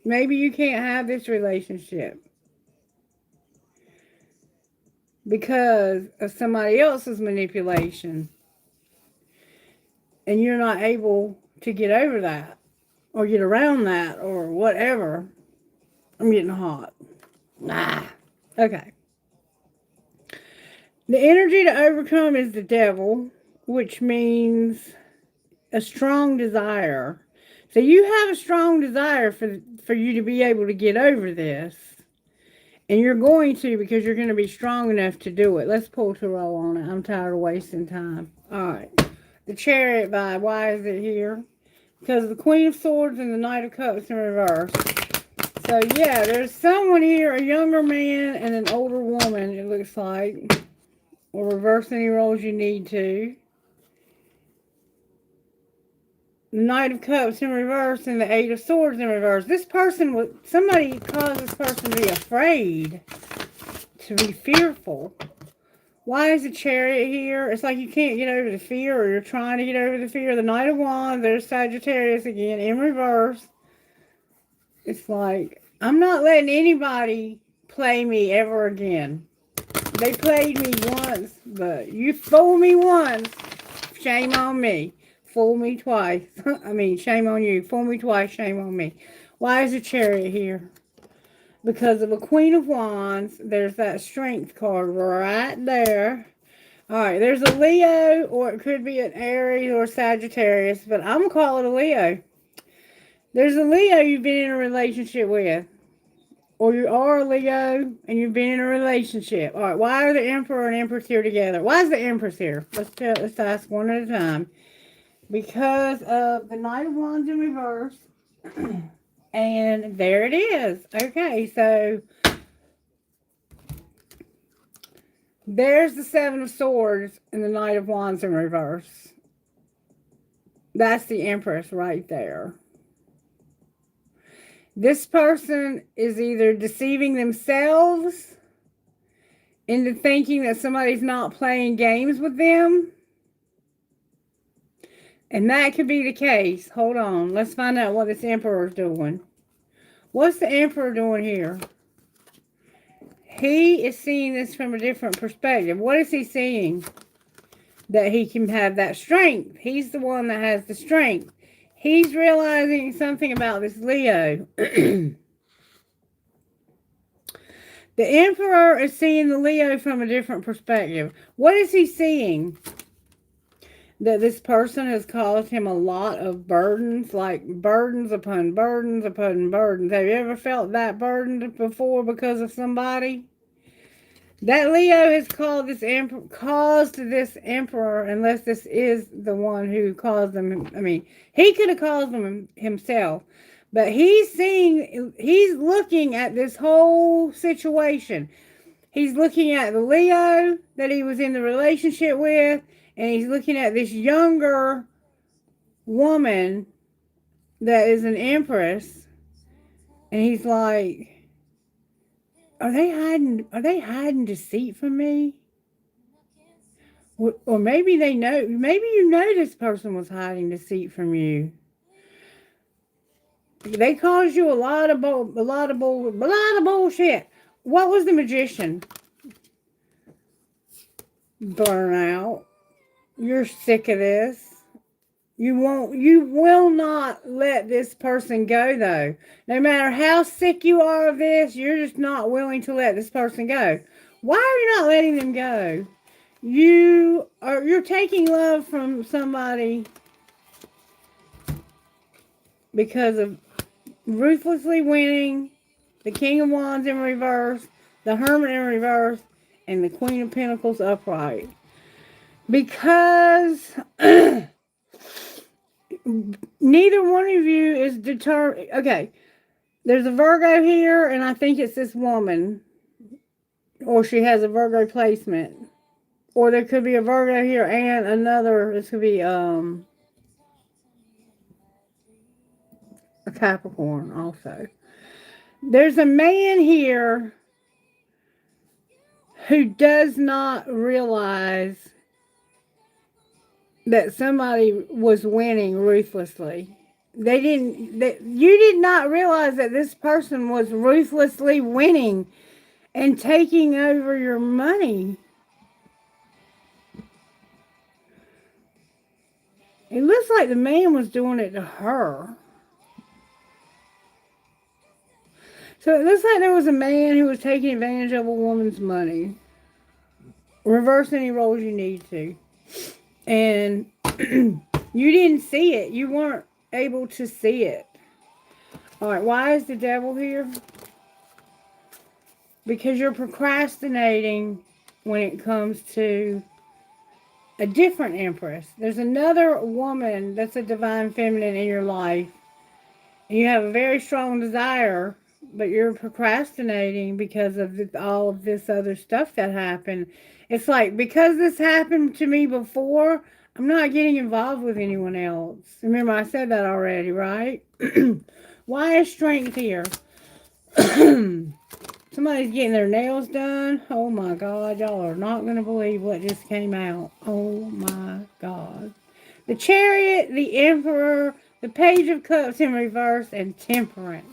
Maybe you can't have this relationship because of somebody else's manipulation. And you're not able to get over that or get around that or whatever. I'm getting hot. Nah. Okay. The energy to overcome is the devil, which means a strong desire. So you have a strong desire for you to be able to get over this. And you're going to, because you're going to be strong enough to do it. Let's pull tarot on it. I'm tired of wasting time. All right. The Chariot vibe. Why is it here? Because the Queen of Swords and the Knight of Cups in reverse. So, yeah, there's someone here, a younger man and an older woman, it looks like. Or reverse any roles you need to. The Knight of Cups in reverse and the Eight of Swords in reverse. This person, somebody caused this person to be afraid, to be fearful. Why is the Chariot here? It's like you can't get over the fear, or you're trying to get over the fear. The Knight of Wands, there's Sagittarius again in reverse. It's like, I'm not letting anybody play me ever again. They played me once, but you fooled me once. Shame on me. Fool me twice. I mean, shame on you. Fool me twice, shame on me. Why is the Chariot here? Because of a Queen of Wands, there's that Strength card right there. All right, there's a Leo, or it could be an Aries or Sagittarius, but I'm going to call it a Leo. There's a Leo you've been in a relationship with. Or you are a Leo and you've been in a relationship. All right, why are the Emperor and Empress here together? Why is the Empress here? Let's ask one at a time. Because of the Knight of Wands in reverse. And there it is. Okay, so there's the Seven of Swords and the Knight of Wands in reverse. That's the Empress right there. This person is either deceiving themselves into thinking that somebody's not playing games with them. And that could be the case. Hold on. Let's find out what this Emperor is doing. What's the Emperor doing here? He is seeing this from a different perspective. What is he seeing? That he can have that strength. He's the one that has the strength. He's realizing something about this Leo. The Emperor is seeing the Leo from a different perspective. What is he seeing? That this person has caused him a lot of burdens, like burdens upon burdens upon burdens. Have you ever felt that burdened before because of somebody? That Leo has caused this Emperor, unless this is the one who caused them. I mean, he could have caused them himself. But he's looking at this whole situation. He's looking at the Leo that he was in the relationship with, and he's looking at this younger woman that is an Empress, and he's like, Are they hiding deceit from me? Or maybe they know, maybe you know this person was hiding deceit from you. They caused you a lot of bullshit. What was the Magician? burnout. You're sick of this. You will not let this person go, though. No matter how sick you are of this, you're just not willing to let this person go. Why are you not letting them go? You're taking love from somebody because of ruthlessly winning, the King of Wands in reverse, the Hermit in reverse, and the Queen of Pentacles upright. Because neither one of you is determined. Okay, there's a Virgo here, and I think it's this woman. Or she has a Virgo placement. Or there could be a Virgo here and another, this could be a Capricorn also. There's a man here who does not realize that somebody was winning ruthlessly. You did not realize that this person was ruthlessly winning and taking over your money. It looks like the man was doing it to her. So it looks like there was a man who was taking advantage of a woman's money. Reverse any roles you need to. And you didn't see it. You weren't able to see it. Alright, why is the devil here? Because you're procrastinating when it comes to a different empress. There's another woman that's a divine feminine in your life. And you have a very strong desire, but you're procrastinating because of all of this other stuff that happened. It's like, because this happened to me before, I'm not getting involved with anyone else. Remember, I said that already, right? Why is strength here? Somebody's getting their nails done. Oh my God, y'all are not going to believe what just came out. Oh my God. The Chariot, the Emperor, the Page of Cups in reverse, and Temperance.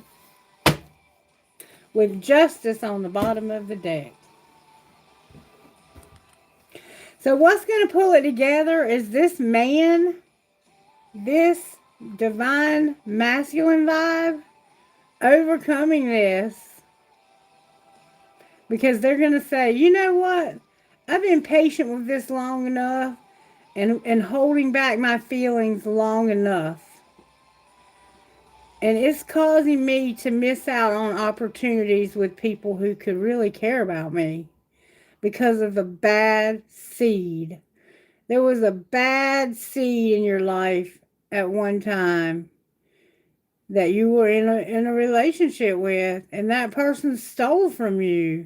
With Justice on the bottom of the deck. So what's going to pull it together is this man, this divine masculine vibe, overcoming this. Because they're going to say, you know what? I've been patient with this long enough and holding back my feelings long enough. And it's causing me to miss out on opportunities with people who could really care about me because of the bad seed. There was a bad seed in your life at one time that you were in a relationship with, and that person stole from you.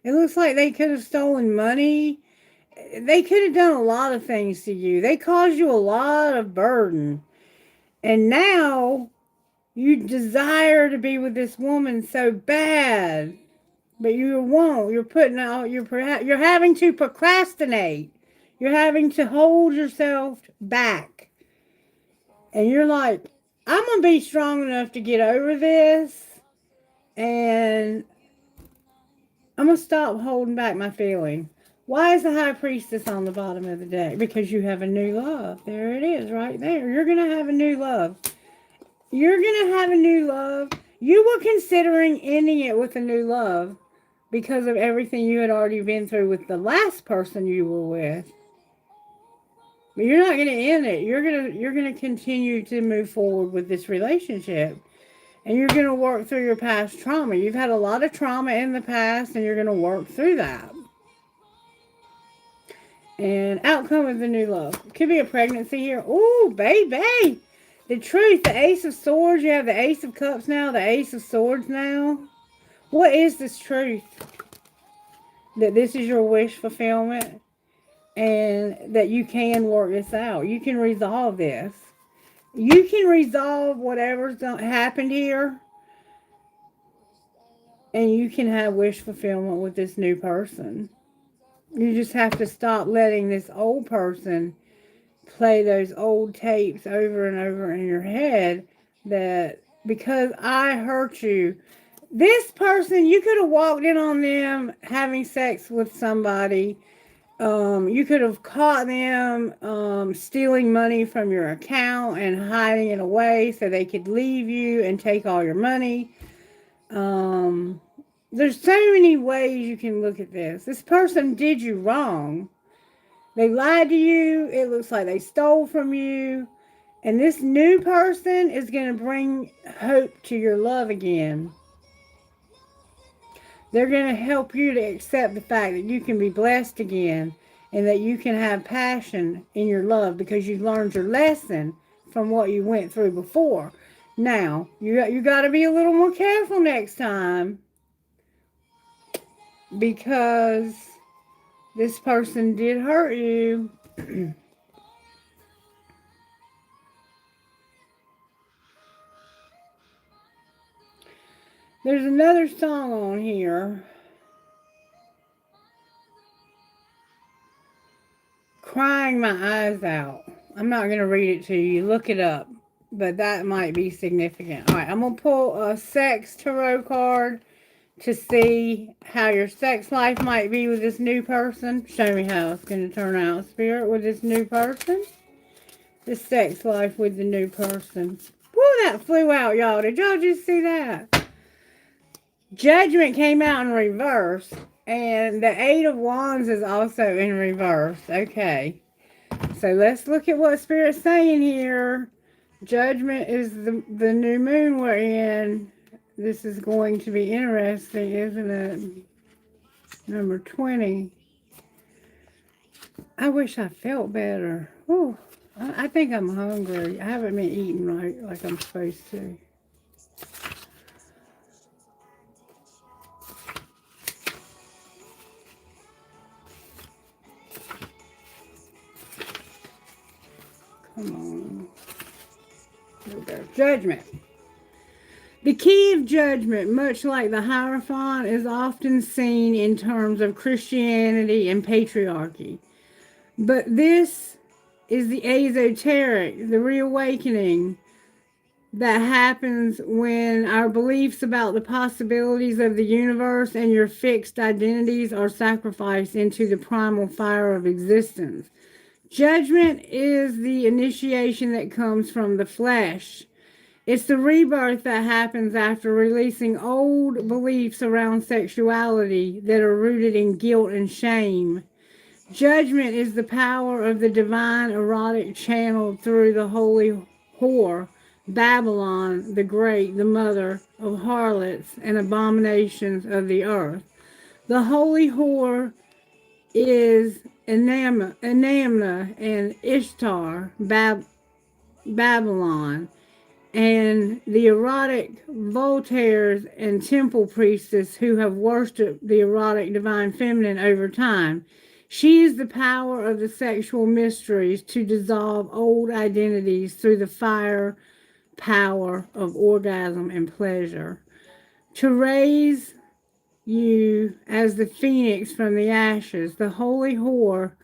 It looks like they could have stolen money. They could have done a lot of things to you. They caused you a lot of burden. And now you desire to be with this woman so bad, but you won't. You're putting out, you're having to procrastinate. You're having to hold yourself back. And you're like, I'm going to be strong enough to get over this. And I'm going to stop holding back my feeling. Why is the High Priestess on the bottom of the deck? Because you have a new love. There it is, right there. You're going to have a new love. You're going to have a new love. You were considering ending it with a new love because of everything you had already been through with the last person you were with. But you're not going to end it. You're going to continue to move forward with this relationship. And you're going to work through your past trauma. You've had a lot of trauma in the past, and you're going to work through that. And outcome of the new love. Could be a pregnancy here. Ooh, baby. The Truth, the Ace of Swords. You have the Ace of Cups now, the Ace of Swords now. What is this truth? That this is your wish fulfillment. And that you can work this out. You can resolve this. You can resolve whatever's happened here. And you can have wish fulfillment with this new person. You just have to stop letting this old person play those old tapes over and over in your head that because I hurt you. This person, you could have walked in on them having sex with somebody You could have caught them stealing money from your account and hiding it away so they could leave you and take all your money. There's so many ways you can look at this. This person did you wrong. They lied to you. It looks like they stole from you. And this new person is going to bring hope to your love again. They're going to help you to accept the fact that you can be blessed again and that you can have passion in your love because you learned your lesson from what you went through before. Now, you got to be a little more careful next time because this person did hurt you. There's another song on here. Crying my eyes out. I'm not going to read it to you. Look it up. But that might be significant. All right, I'm going to pull a sex tarot card to see how your sex life might be with this new person. Show me how it's going to turn out, Spirit, with this new person. The sex life with the new person. Woo, that flew out, y'all. Did y'all just see that? Judgment came out in reverse. And the Eight of Wands is also in reverse. Okay. So let's look at what Spirit's saying here. Judgment is the new moon we're in. This is going to be interesting, isn't it? Number 20. I wish I felt better. Ooh, I think I'm hungry. I haven't been eating right like I'm supposed to. Come on. There we go. Judgment. The key of judgment, much like the Hierophant, is often seen in terms of Christianity and patriarchy. But this is the esoteric, the reawakening that happens when our beliefs about the possibilities of the universe and your fixed identities are sacrificed into the primal fire of existence. Judgment is the initiation that comes from the flesh. It's the rebirth that happens after releasing old beliefs around sexuality that are rooted in guilt and shame. Judgment is the power of the divine erotic channeled through the holy whore, Babylon the Great, the mother of harlots and abominations of the earth. The holy whore is Enamna and Ishtar, Babylon, and the erotic Voltaires and temple priestess who have worshipped the erotic divine feminine over time. She is the power of the sexual mysteries to dissolve old identities through the fire power of orgasm and pleasure. To raise you as the phoenix from the ashes, the holy whore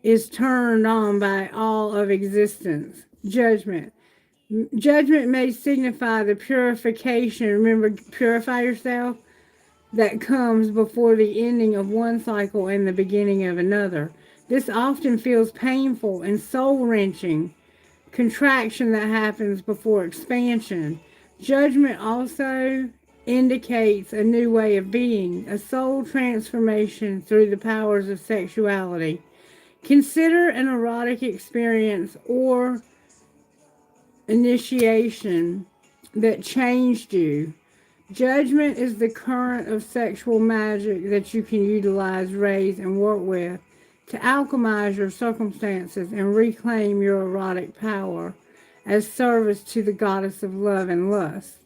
is turned on by all of existence. Judgment. Judgment may signify the purification, remember, purify yourself, that comes before the ending of one cycle and the beginning of another. This often feels painful and soul-wrenching, contraction that happens before expansion. Judgment also indicates a new way of being, a soul transformation through the powers of sexuality. Consider an erotic experience or initiation that changed you. Judgment is the current of sexual magic that you can utilize, raise, and work with to alchemize your circumstances and reclaim your erotic power as service to the goddess of love and lust.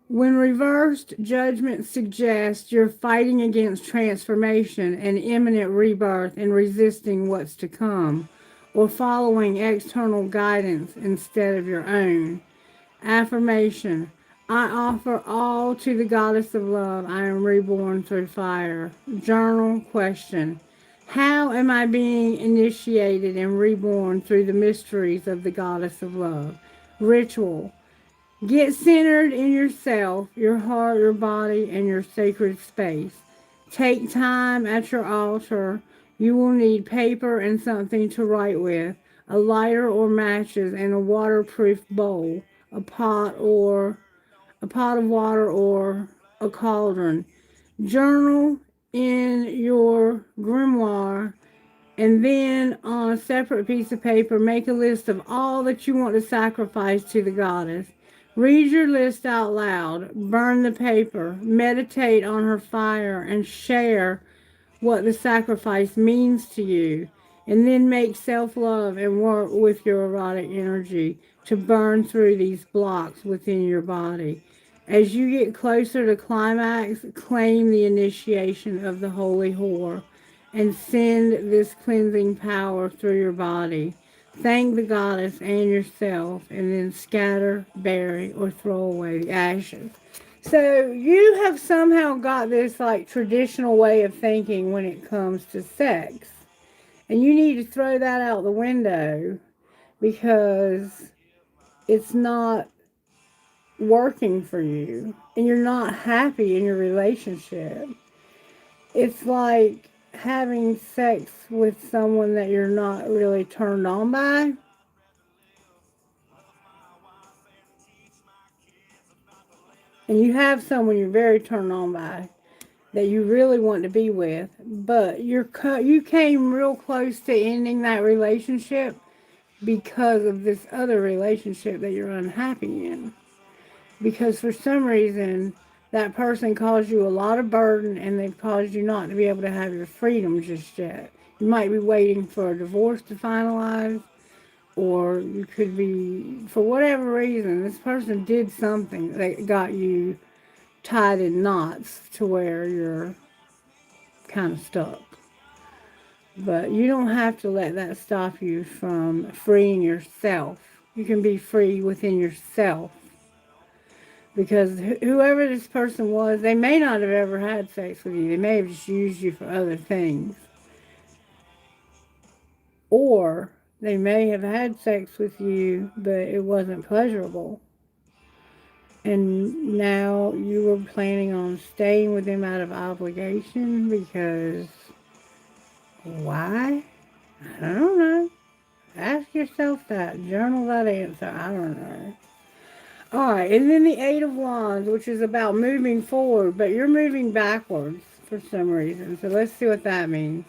When reversed, judgment suggests you're fighting against transformation and imminent rebirth and resisting what's to come, or following external guidance instead of your own. Affirmation. I offer all to the goddess of love. I am reborn through fire. Journal question. How am I being initiated and reborn through the mysteries of the goddess of love? Ritual. Get centered in yourself, your heart, your body, and your sacred space. Take time at your altar You will need paper and something to write with, a lighter or matches, and a waterproof bowl, a pot or a pot of water or a cauldron. Journal in your grimoire, and then on a separate piece of paper, make a list of all that you want to sacrifice to the goddess. Read your list out loud, burn the paper, meditate on her fire, and share what the sacrifice means to you. And then make self love and work with your erotic energy to burn through these blocks within your body. As you get closer to climax, claim the initiation of the holy whore and send this cleansing power through your body. Thank the goddess and yourself, and then scatter, bury, or throw away the ashes. So you have somehow got this like traditional way of thinking when it comes to sex. And you need to throw that out the window because it's not working for you and you're not happy in your relationship. It's like having sex with someone that you're not really turned on by. And you have someone you're very turned on by that you really want to be with, but you came real close to ending that relationship because of this other relationship that you're unhappy in. Because for some reason, that person caused you a lot of burden and they've caused you not to be able to have your freedom just yet. You might be waiting for a divorce to finalize, or you could be, for whatever reason, this person did something that got you tied in knots to where you're kind of stuck. But you don't have to let that stop you from freeing yourself. You can be free within yourself. Because whoever this person was, they may not have ever had sex with you. They may have just used you for other things. Or they may have had sex with you, but it wasn't pleasurable. And now you were planning on staying with them out of obligation because why? I don't know. Ask yourself that. Journal that answer. I don't know. Alright, and then the Eight of Wands, which is about moving forward, but you're moving backwards for some reason. So let's see what that means.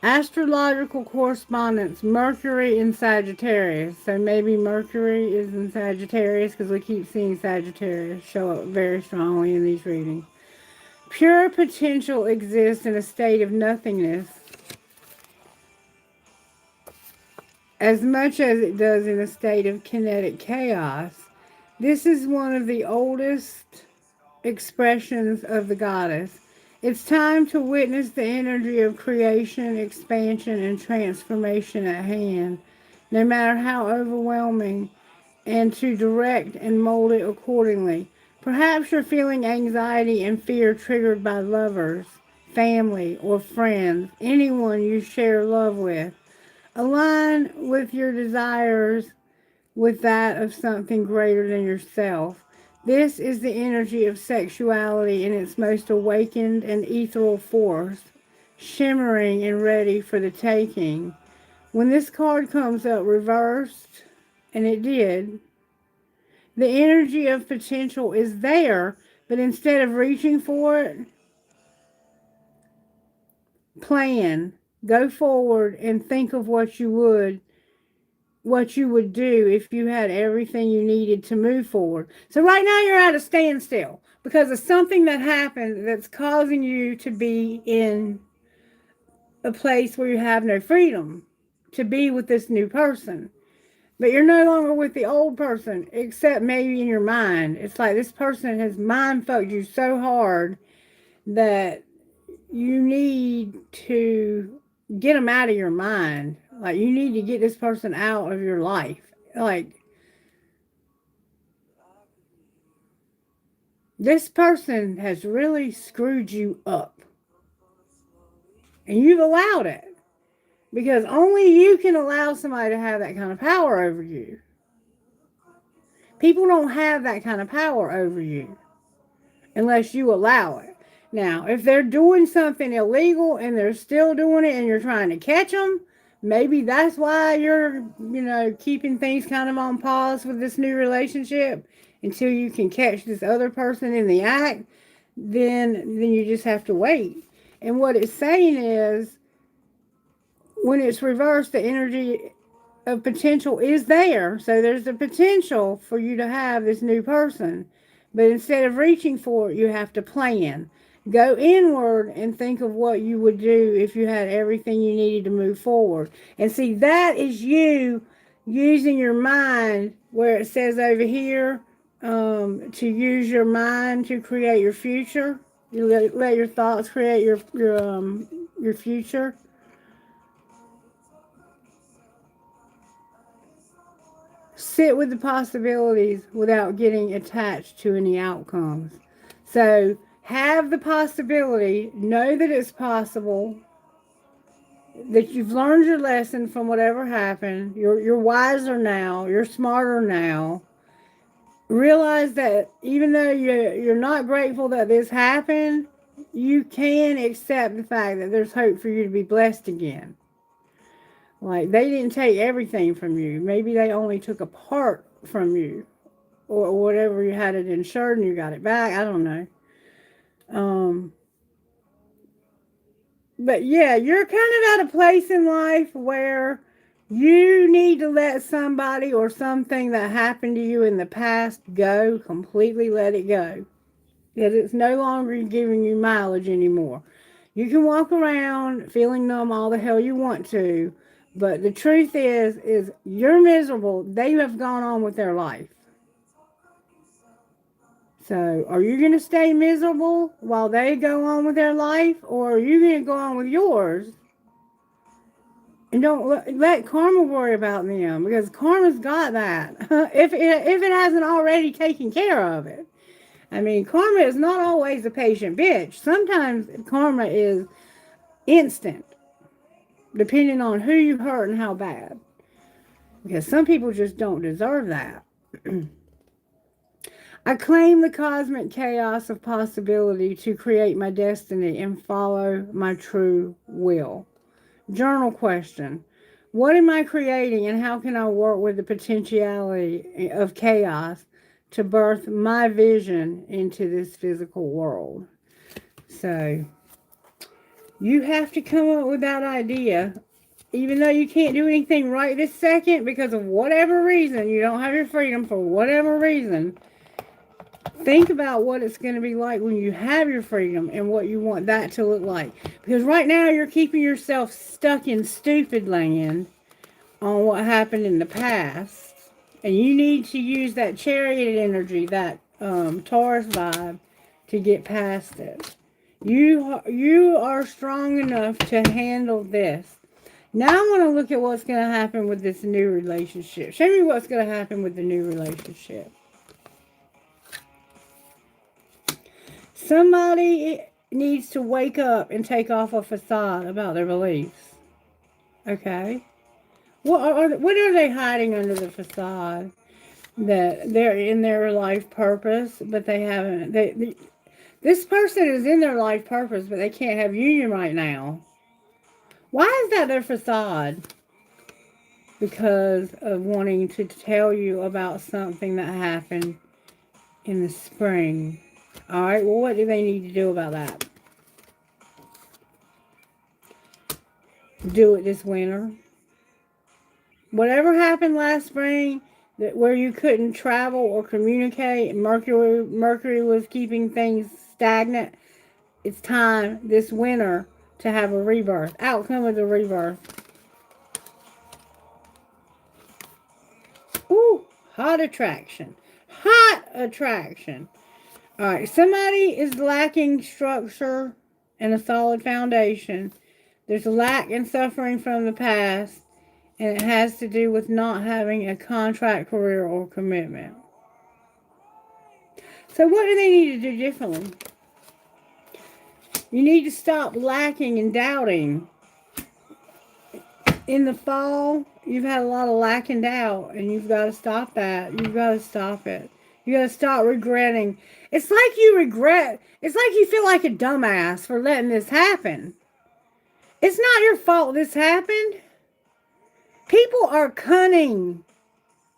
Astrological correspondence, Mercury in Sagittarius. So maybe Mercury is in Sagittarius because we keep seeing Sagittarius show up very strongly in these readings. Pure potential exists in a state of nothingness as much as it does in a state of kinetic chaos. This is one of the oldest expressions of the goddess. It's time to witness the energy of creation, expansion, and transformation at hand, no matter how overwhelming, and to direct and mold it accordingly. Perhaps you're feeling anxiety and fear triggered by lovers, family, or friends, anyone you share love with. Align with your desires with that of something greater than yourself. This is the energy of sexuality in its most awakened and ethereal force, shimmering and ready for the taking. When this card comes up reversed, and it did, the energy of potential is there, but instead of reaching for it, plan, go forward and think of what you would do if you had everything you needed to move forward. So right now you're at a standstill because of something that happened that's causing you to be in a place where you have no freedom to be with this new person. But you're no longer with the old person, except maybe in your mind. It's like this person has mind fucked you so hard that you need to get them out of your mind. Like, you need to get this person out of your life. Like, this person has really screwed you up. And you've allowed it. Because only you can allow somebody to have that kind of power over you. People don't have that kind of power over you unless you allow it. Now, if they're doing something illegal and they're still doing it and you're trying to catch them, maybe that's why you're, keeping things kind of on pause with this new relationship until you can catch this other person in the act. Then you just have to wait. And what it's saying is, when it's reversed, the energy of potential is there. So there's the potential for you to have this new person. But instead of reaching for it, you have to plan. Go inward and think of what you would do if you had everything you needed to move forward. And see, that is you using your mind, where it says over here, to use your mind to create your future. You let your thoughts create your future. Sit with the possibilities without getting attached to any outcomes. So have the possibility, know that it's possible, that you've learned your lesson from whatever happened. You're wiser now, you're smarter now. Realize that even though you're not grateful that this happened, you can accept the fact that there's hope for you to be blessed again. Like, they didn't take everything from you. Maybe they only took a part from you. Or whatever, you had it insured and you got it back. I don't know. But yeah, you're kind of at a place in life where you need to let somebody or something that happened to you in the past go. Completely let it go. Because it's no longer giving you mileage anymore. You can walk around feeling numb all the hell you want to. But the truth is you're miserable. They have gone on with their life. So, are you going to stay miserable while they go on with their life? Or are you going to go on with yours? And don't let karma worry about them, because karma's got that. if it hasn't already taken care of it. I mean, karma is not always a patient bitch. Sometimes karma is instant, depending on who you hurt and how bad. Because some people just don't deserve that. I claim the cosmic chaos of possibility to create my destiny and follow my true will. Journal question. What am I creating, and how can I work with the potentiality of chaos to birth my vision into this physical world? So, you have to come up with that idea. Even though you can't do anything right this second because of whatever reason, you don't have your freedom for whatever reason. Think about what it's going to be like when you have your freedom and what you want that to look like. Because right now you're keeping yourself stuck in stupid land on what happened in the past. And you need to use that chariot energy, that Taurus vibe, to get past it. You are strong enough to handle this. Now I want to look at what's going to happen with this new relationship. Show me what's going to happen with the new relationship. Somebody needs to wake up and take off a facade about their beliefs. Okay? What are they hiding under the facade? That they're in their life purpose, but they haven't. This person is in their life purpose, but they can't have union right now. Why is that their facade? Because of wanting to tell you about something that happened in the spring. Alright, well, what do they need to do about that? Do it this winter. Whatever happened last spring, where you couldn't travel or communicate, Mercury was keeping things stagnant, it's time this winter to have a rebirth. Outcome of the rebirth. Ooh, hot attraction. Hot attraction. Alright, somebody is lacking structure and a solid foundation. There's a lack and suffering from the past, and it has to do with not having a contract, career, or commitment. So what do they need to do differently? You need to stop lacking and doubting. In the fall, you've had a lot of lack and doubt, and you've got to stop that. You've got to stop it. You gotta stop regretting. It's like you regret, it's like you feel like a dumbass for letting this happen. It's not your fault this happened. People are cunning.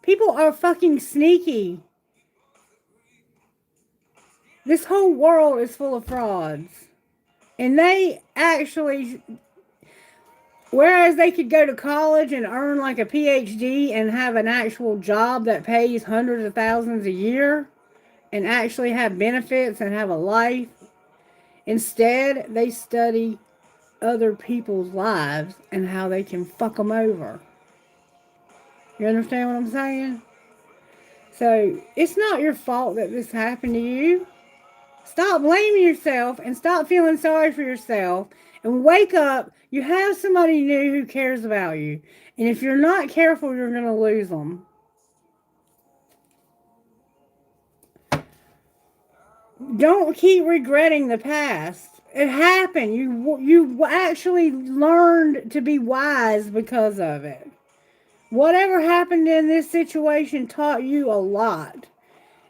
People are fucking sneaky. This whole world is full of frauds. And they actually, whereas they could go to college and earn like a PhD and have an actual job that pays hundreds of thousands a year and actually have benefits and have a life, instead they study other people's lives and how they can fuck them over. You understand what I'm saying? So it's not your fault that this happened to you. Stop blaming yourself and stop feeling sorry for yourself and wake up. You have somebody new who cares about you. And if you're not careful, you're going to lose them. Don't keep regretting the past. It happened. You actually learned to be wise because of it. Whatever happened in this situation taught you a lot.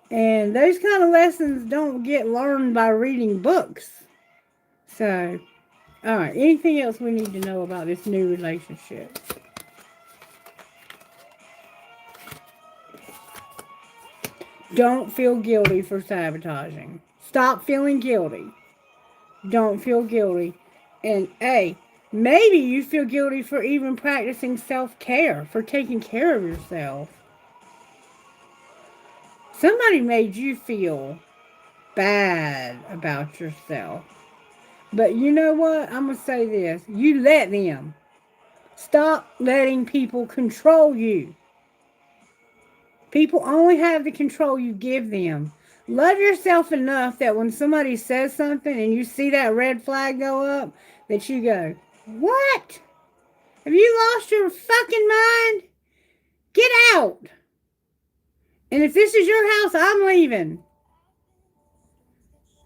And those kind of lessons don't get learned by reading books. So, alright, anything else we need to know about this new relationship? Don't feel guilty for sabotaging. Stop feeling guilty. Don't feel guilty. And A, maybe you feel guilty for even practicing self-care, for taking care of yourself. Somebody made you feel bad about yourself. But you know what? I'm going to say this. You let them. Stop letting people control you. People only have the control you give them. Love yourself enough that when somebody says something and you see that red flag go up, that you go, what? Have you lost your fucking mind? Get out. And if this is your house, I'm leaving.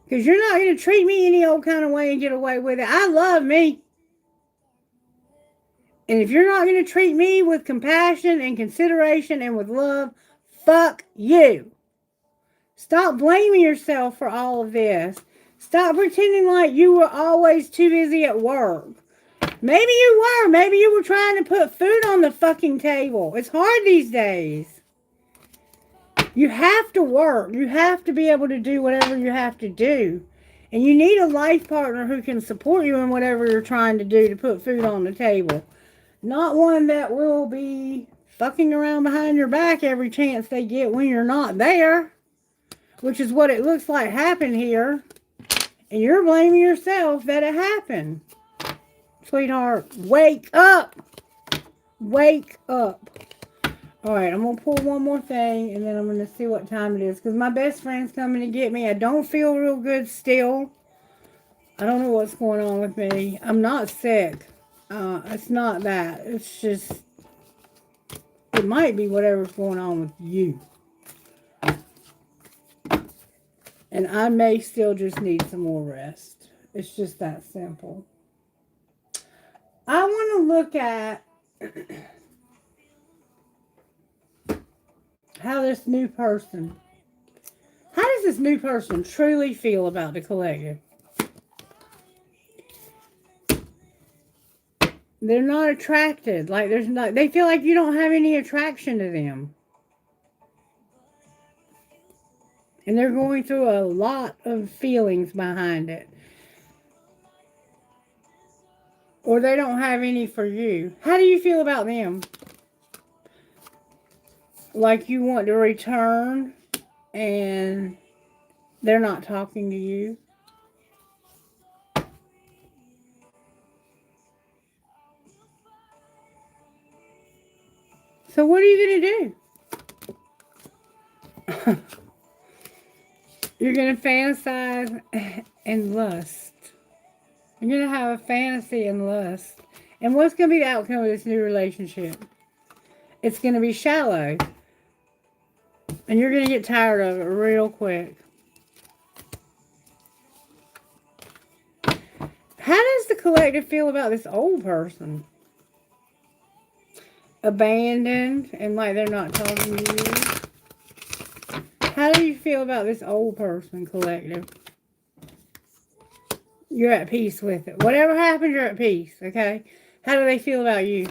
Because you're not going to treat me any old kind of way and get away with it. I love me. And if you're not going to treat me with compassion and consideration and with love, fuck you. Stop blaming yourself for all of this. Stop pretending like you were always too busy at work. Maybe you were. Maybe you were trying to put food on the fucking table. It's hard these days. You have to work. You have to be able to do whatever you have to do. And you need a life partner who can support you in whatever you're trying to do to put food on the table. Not one that will be fucking around behind your back every chance they get when you're not there. Which is what it looks like happened here. And you're blaming yourself that it happened. Sweetheart, wake up. Wake up. Alright, I'm going to pull one more thing, and then I'm going to see what time it is. Because my best friend's coming to get me. I don't feel real good still. I don't know what's going on with me. I'm not sick. It's not that. It's just, it might be whatever's going on with you. And I may still just need some more rest. It's just that simple. I want to look at how this new person, how does this new person truly feel about the collective? They're not attracted. Like there's not, they feel like you don't have any attraction to them. And they're going through a lot of feelings behind it. Or they don't have any for you. How do you feel about them? Like you want to return and they're not talking to you. So what are you going to do? You're going to fantasize and lust. You're going to have a fantasy and lust. And what's going to be the outcome of this new relationship? It's going to be shallow. And you're going to get tired of it real quick. How does the collective feel about this old person? Abandoned and like they're not talking to you. How do you feel about this old person, collective? You're at peace with it. Whatever happens, you're at peace, okay? How do they feel about you?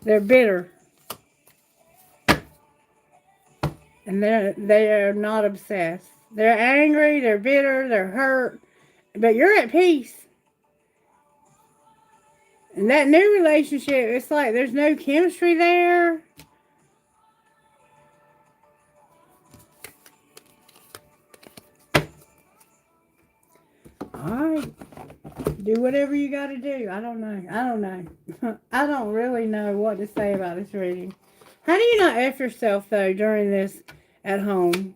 They're bitter. And they are not obsessed. They're angry, they're bitter, they're hurt. But you're at peace. And that new relationship, it's like there's no chemistry there. Alright. Do whatever you got to do. I don't know. I don't really know what to say about this reading. How do you not F yourself, though, during this at home?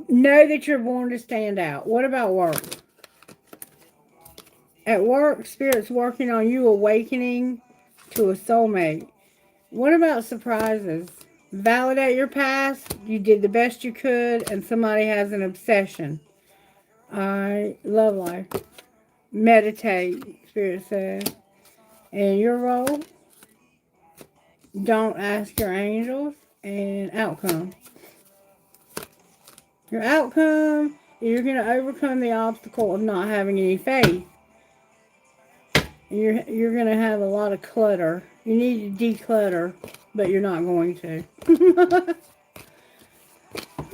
Know that you're born to stand out. What about work? At work, Spirit's working on you awakening to a soulmate. What about surprises? Validate your past. You did the best you could, and somebody has an obsession. Alright, love life. Meditate, Spirit says. And your role, don't ask your angels. And outcome. Your outcome, you're going to overcome the obstacle of not having any faith. You're going to have a lot of clutter. You need to declutter, but you're not going to.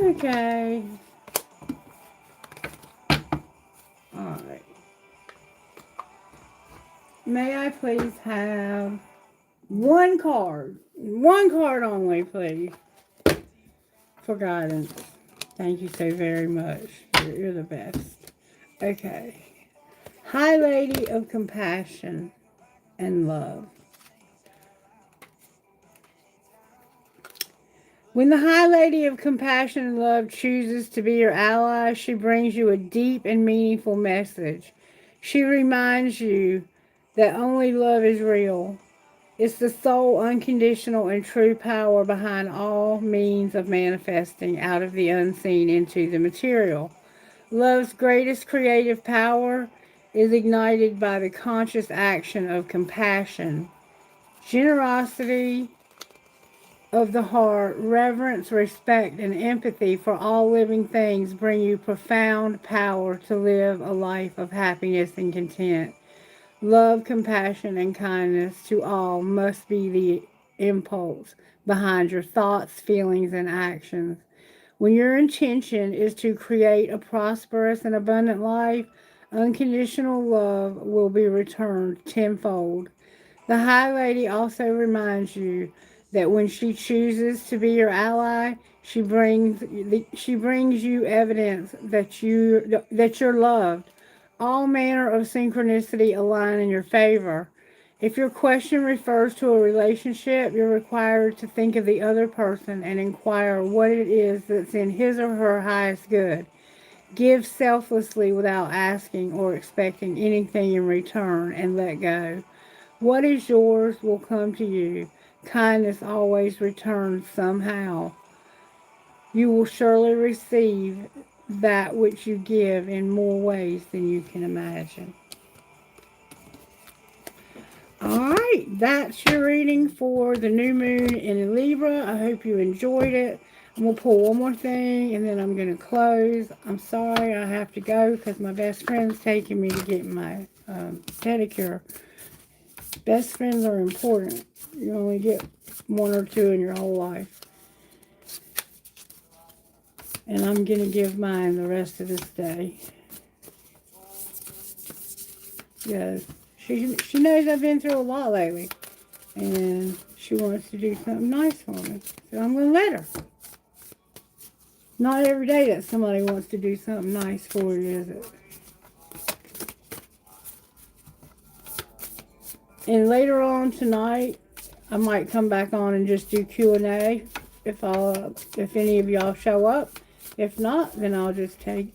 Okay. Alright. May I please have one card? One card only, please. For guidance. Thank you so very much. You're the best. Okay. High Lady of Compassion and Love. When the High Lady of Compassion and Love chooses to be your ally, she brings you a deep and meaningful message. She reminds you that only love is real. It's the sole, unconditional, and true power behind all means of manifesting out of the unseen into the material. Love's greatest creative power is ignited by the conscious action of compassion, generosity of the heart, reverence, respect, and empathy for all living things bring you profound power to live a life of happiness and content. Love, compassion, and kindness to all must be the impulse behind your thoughts, feelings, and actions. When your intention is to create a prosperous and abundant life, unconditional love will be returned tenfold. The High Lady also reminds you that when she chooses to be your ally, she brings you evidence that you're loved. All manner of synchronicity align in your favor. If your question refers to a relationship, you're required to think of the other person and inquire what it is that's in his or her highest good. Give selflessly without asking or expecting anything in return, and let go. What is yours will come to you. Kindness always returns somehow. You will surely receive that which you give in more ways than you can imagine. Alright, that's your reading for the new moon in Libra. I hope you enjoyed it. I'm going to pull one more thing and then I'm going to close. I'm sorry I have to go because my best friend's taking me to get my pedicure. Best friends are important. You only get one or two in your whole life. And I'm going to give mine the rest of this day. Yes, she knows I've been through a lot lately. And she wants to do something nice for me. So I'm going to let her. Not every day that somebody wants to do something nice for you, is it? And later on tonight, I might come back on and just do Q&A if any of y'all show up. If not, then I'll just turn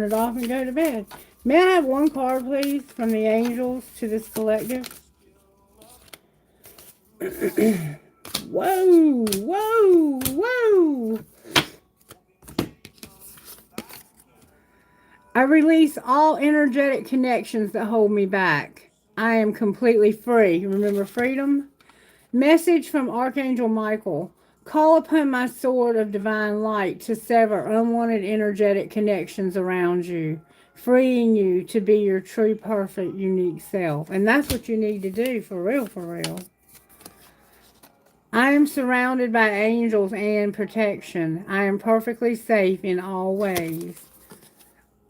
it off and go to bed. May I have one card, please, from the angels to this collective? Whoa, whoa, whoa. I release all energetic connections that hold me back. I am completely free. Remember freedom? Message from Archangel Michael. Call upon my sword of divine light to sever unwanted energetic connections around you, freeing you to be your true, perfect, unique self. And that's what you need to do, for real, for real. I am surrounded by angels and protection. I am perfectly safe in all ways.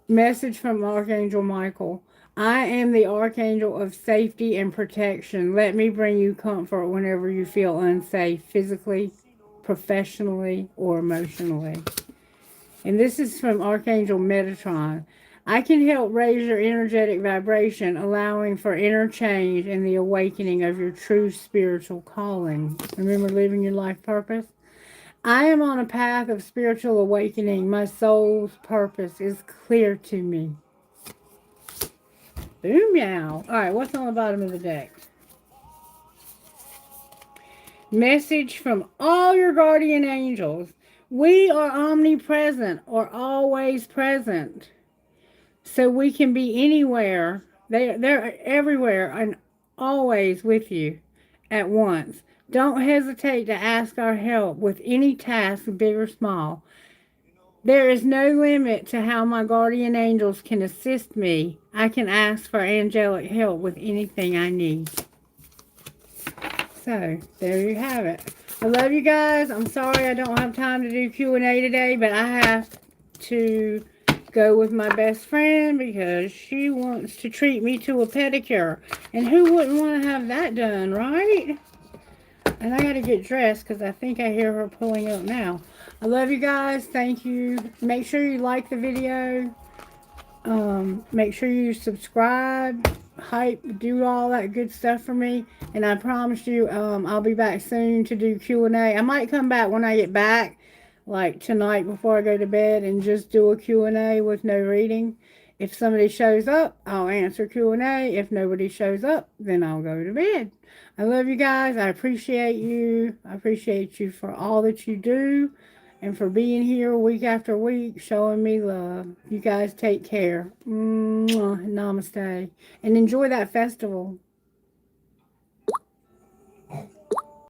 Message from Archangel Michael. I am the Archangel of safety and protection. Let me bring you comfort whenever you feel unsafe, physically, professionally, or emotionally. And this is from Archangel Metatron. I can help raise your energetic vibration, allowing for inner change and the awakening of your true spiritual calling. Remember, living your life purpose? I am on a path of spiritual awakening. My soul's purpose is clear to me. Boom, meow. All right, what's on the bottom of the deck? Message from all your guardian angels. We are omnipresent, or always present. So we can be anywhere. They're everywhere and always with you at once. Don't hesitate to ask our help with any task, big or small. There is no limit to how my guardian angels can assist me. I can ask for angelic help with anything I need. So, there you have it. I love you guys. I'm sorry I don't have time to do Q&A today, but I have to go with my best friend because she wants to treat me to a pedicure. And who wouldn't want to have that done, right? And I got to get dressed because I think I hear her pulling up now. I love you guys. Thank you. Make sure you like the video. Make sure you subscribe, hype, do all that good stuff for me. And I promise you, I'll be back soon to do Q&A. I might come back when I get back, like tonight before I go to bed, and just do a Q&A with no reading. If somebody shows up, I'll answer Q&A. If nobody shows up, then I'll go to bed. I love you guys. I appreciate you. I appreciate you for all that you do and for being here week after week, showing me love. You guys take care. Namaste. And enjoy that festival.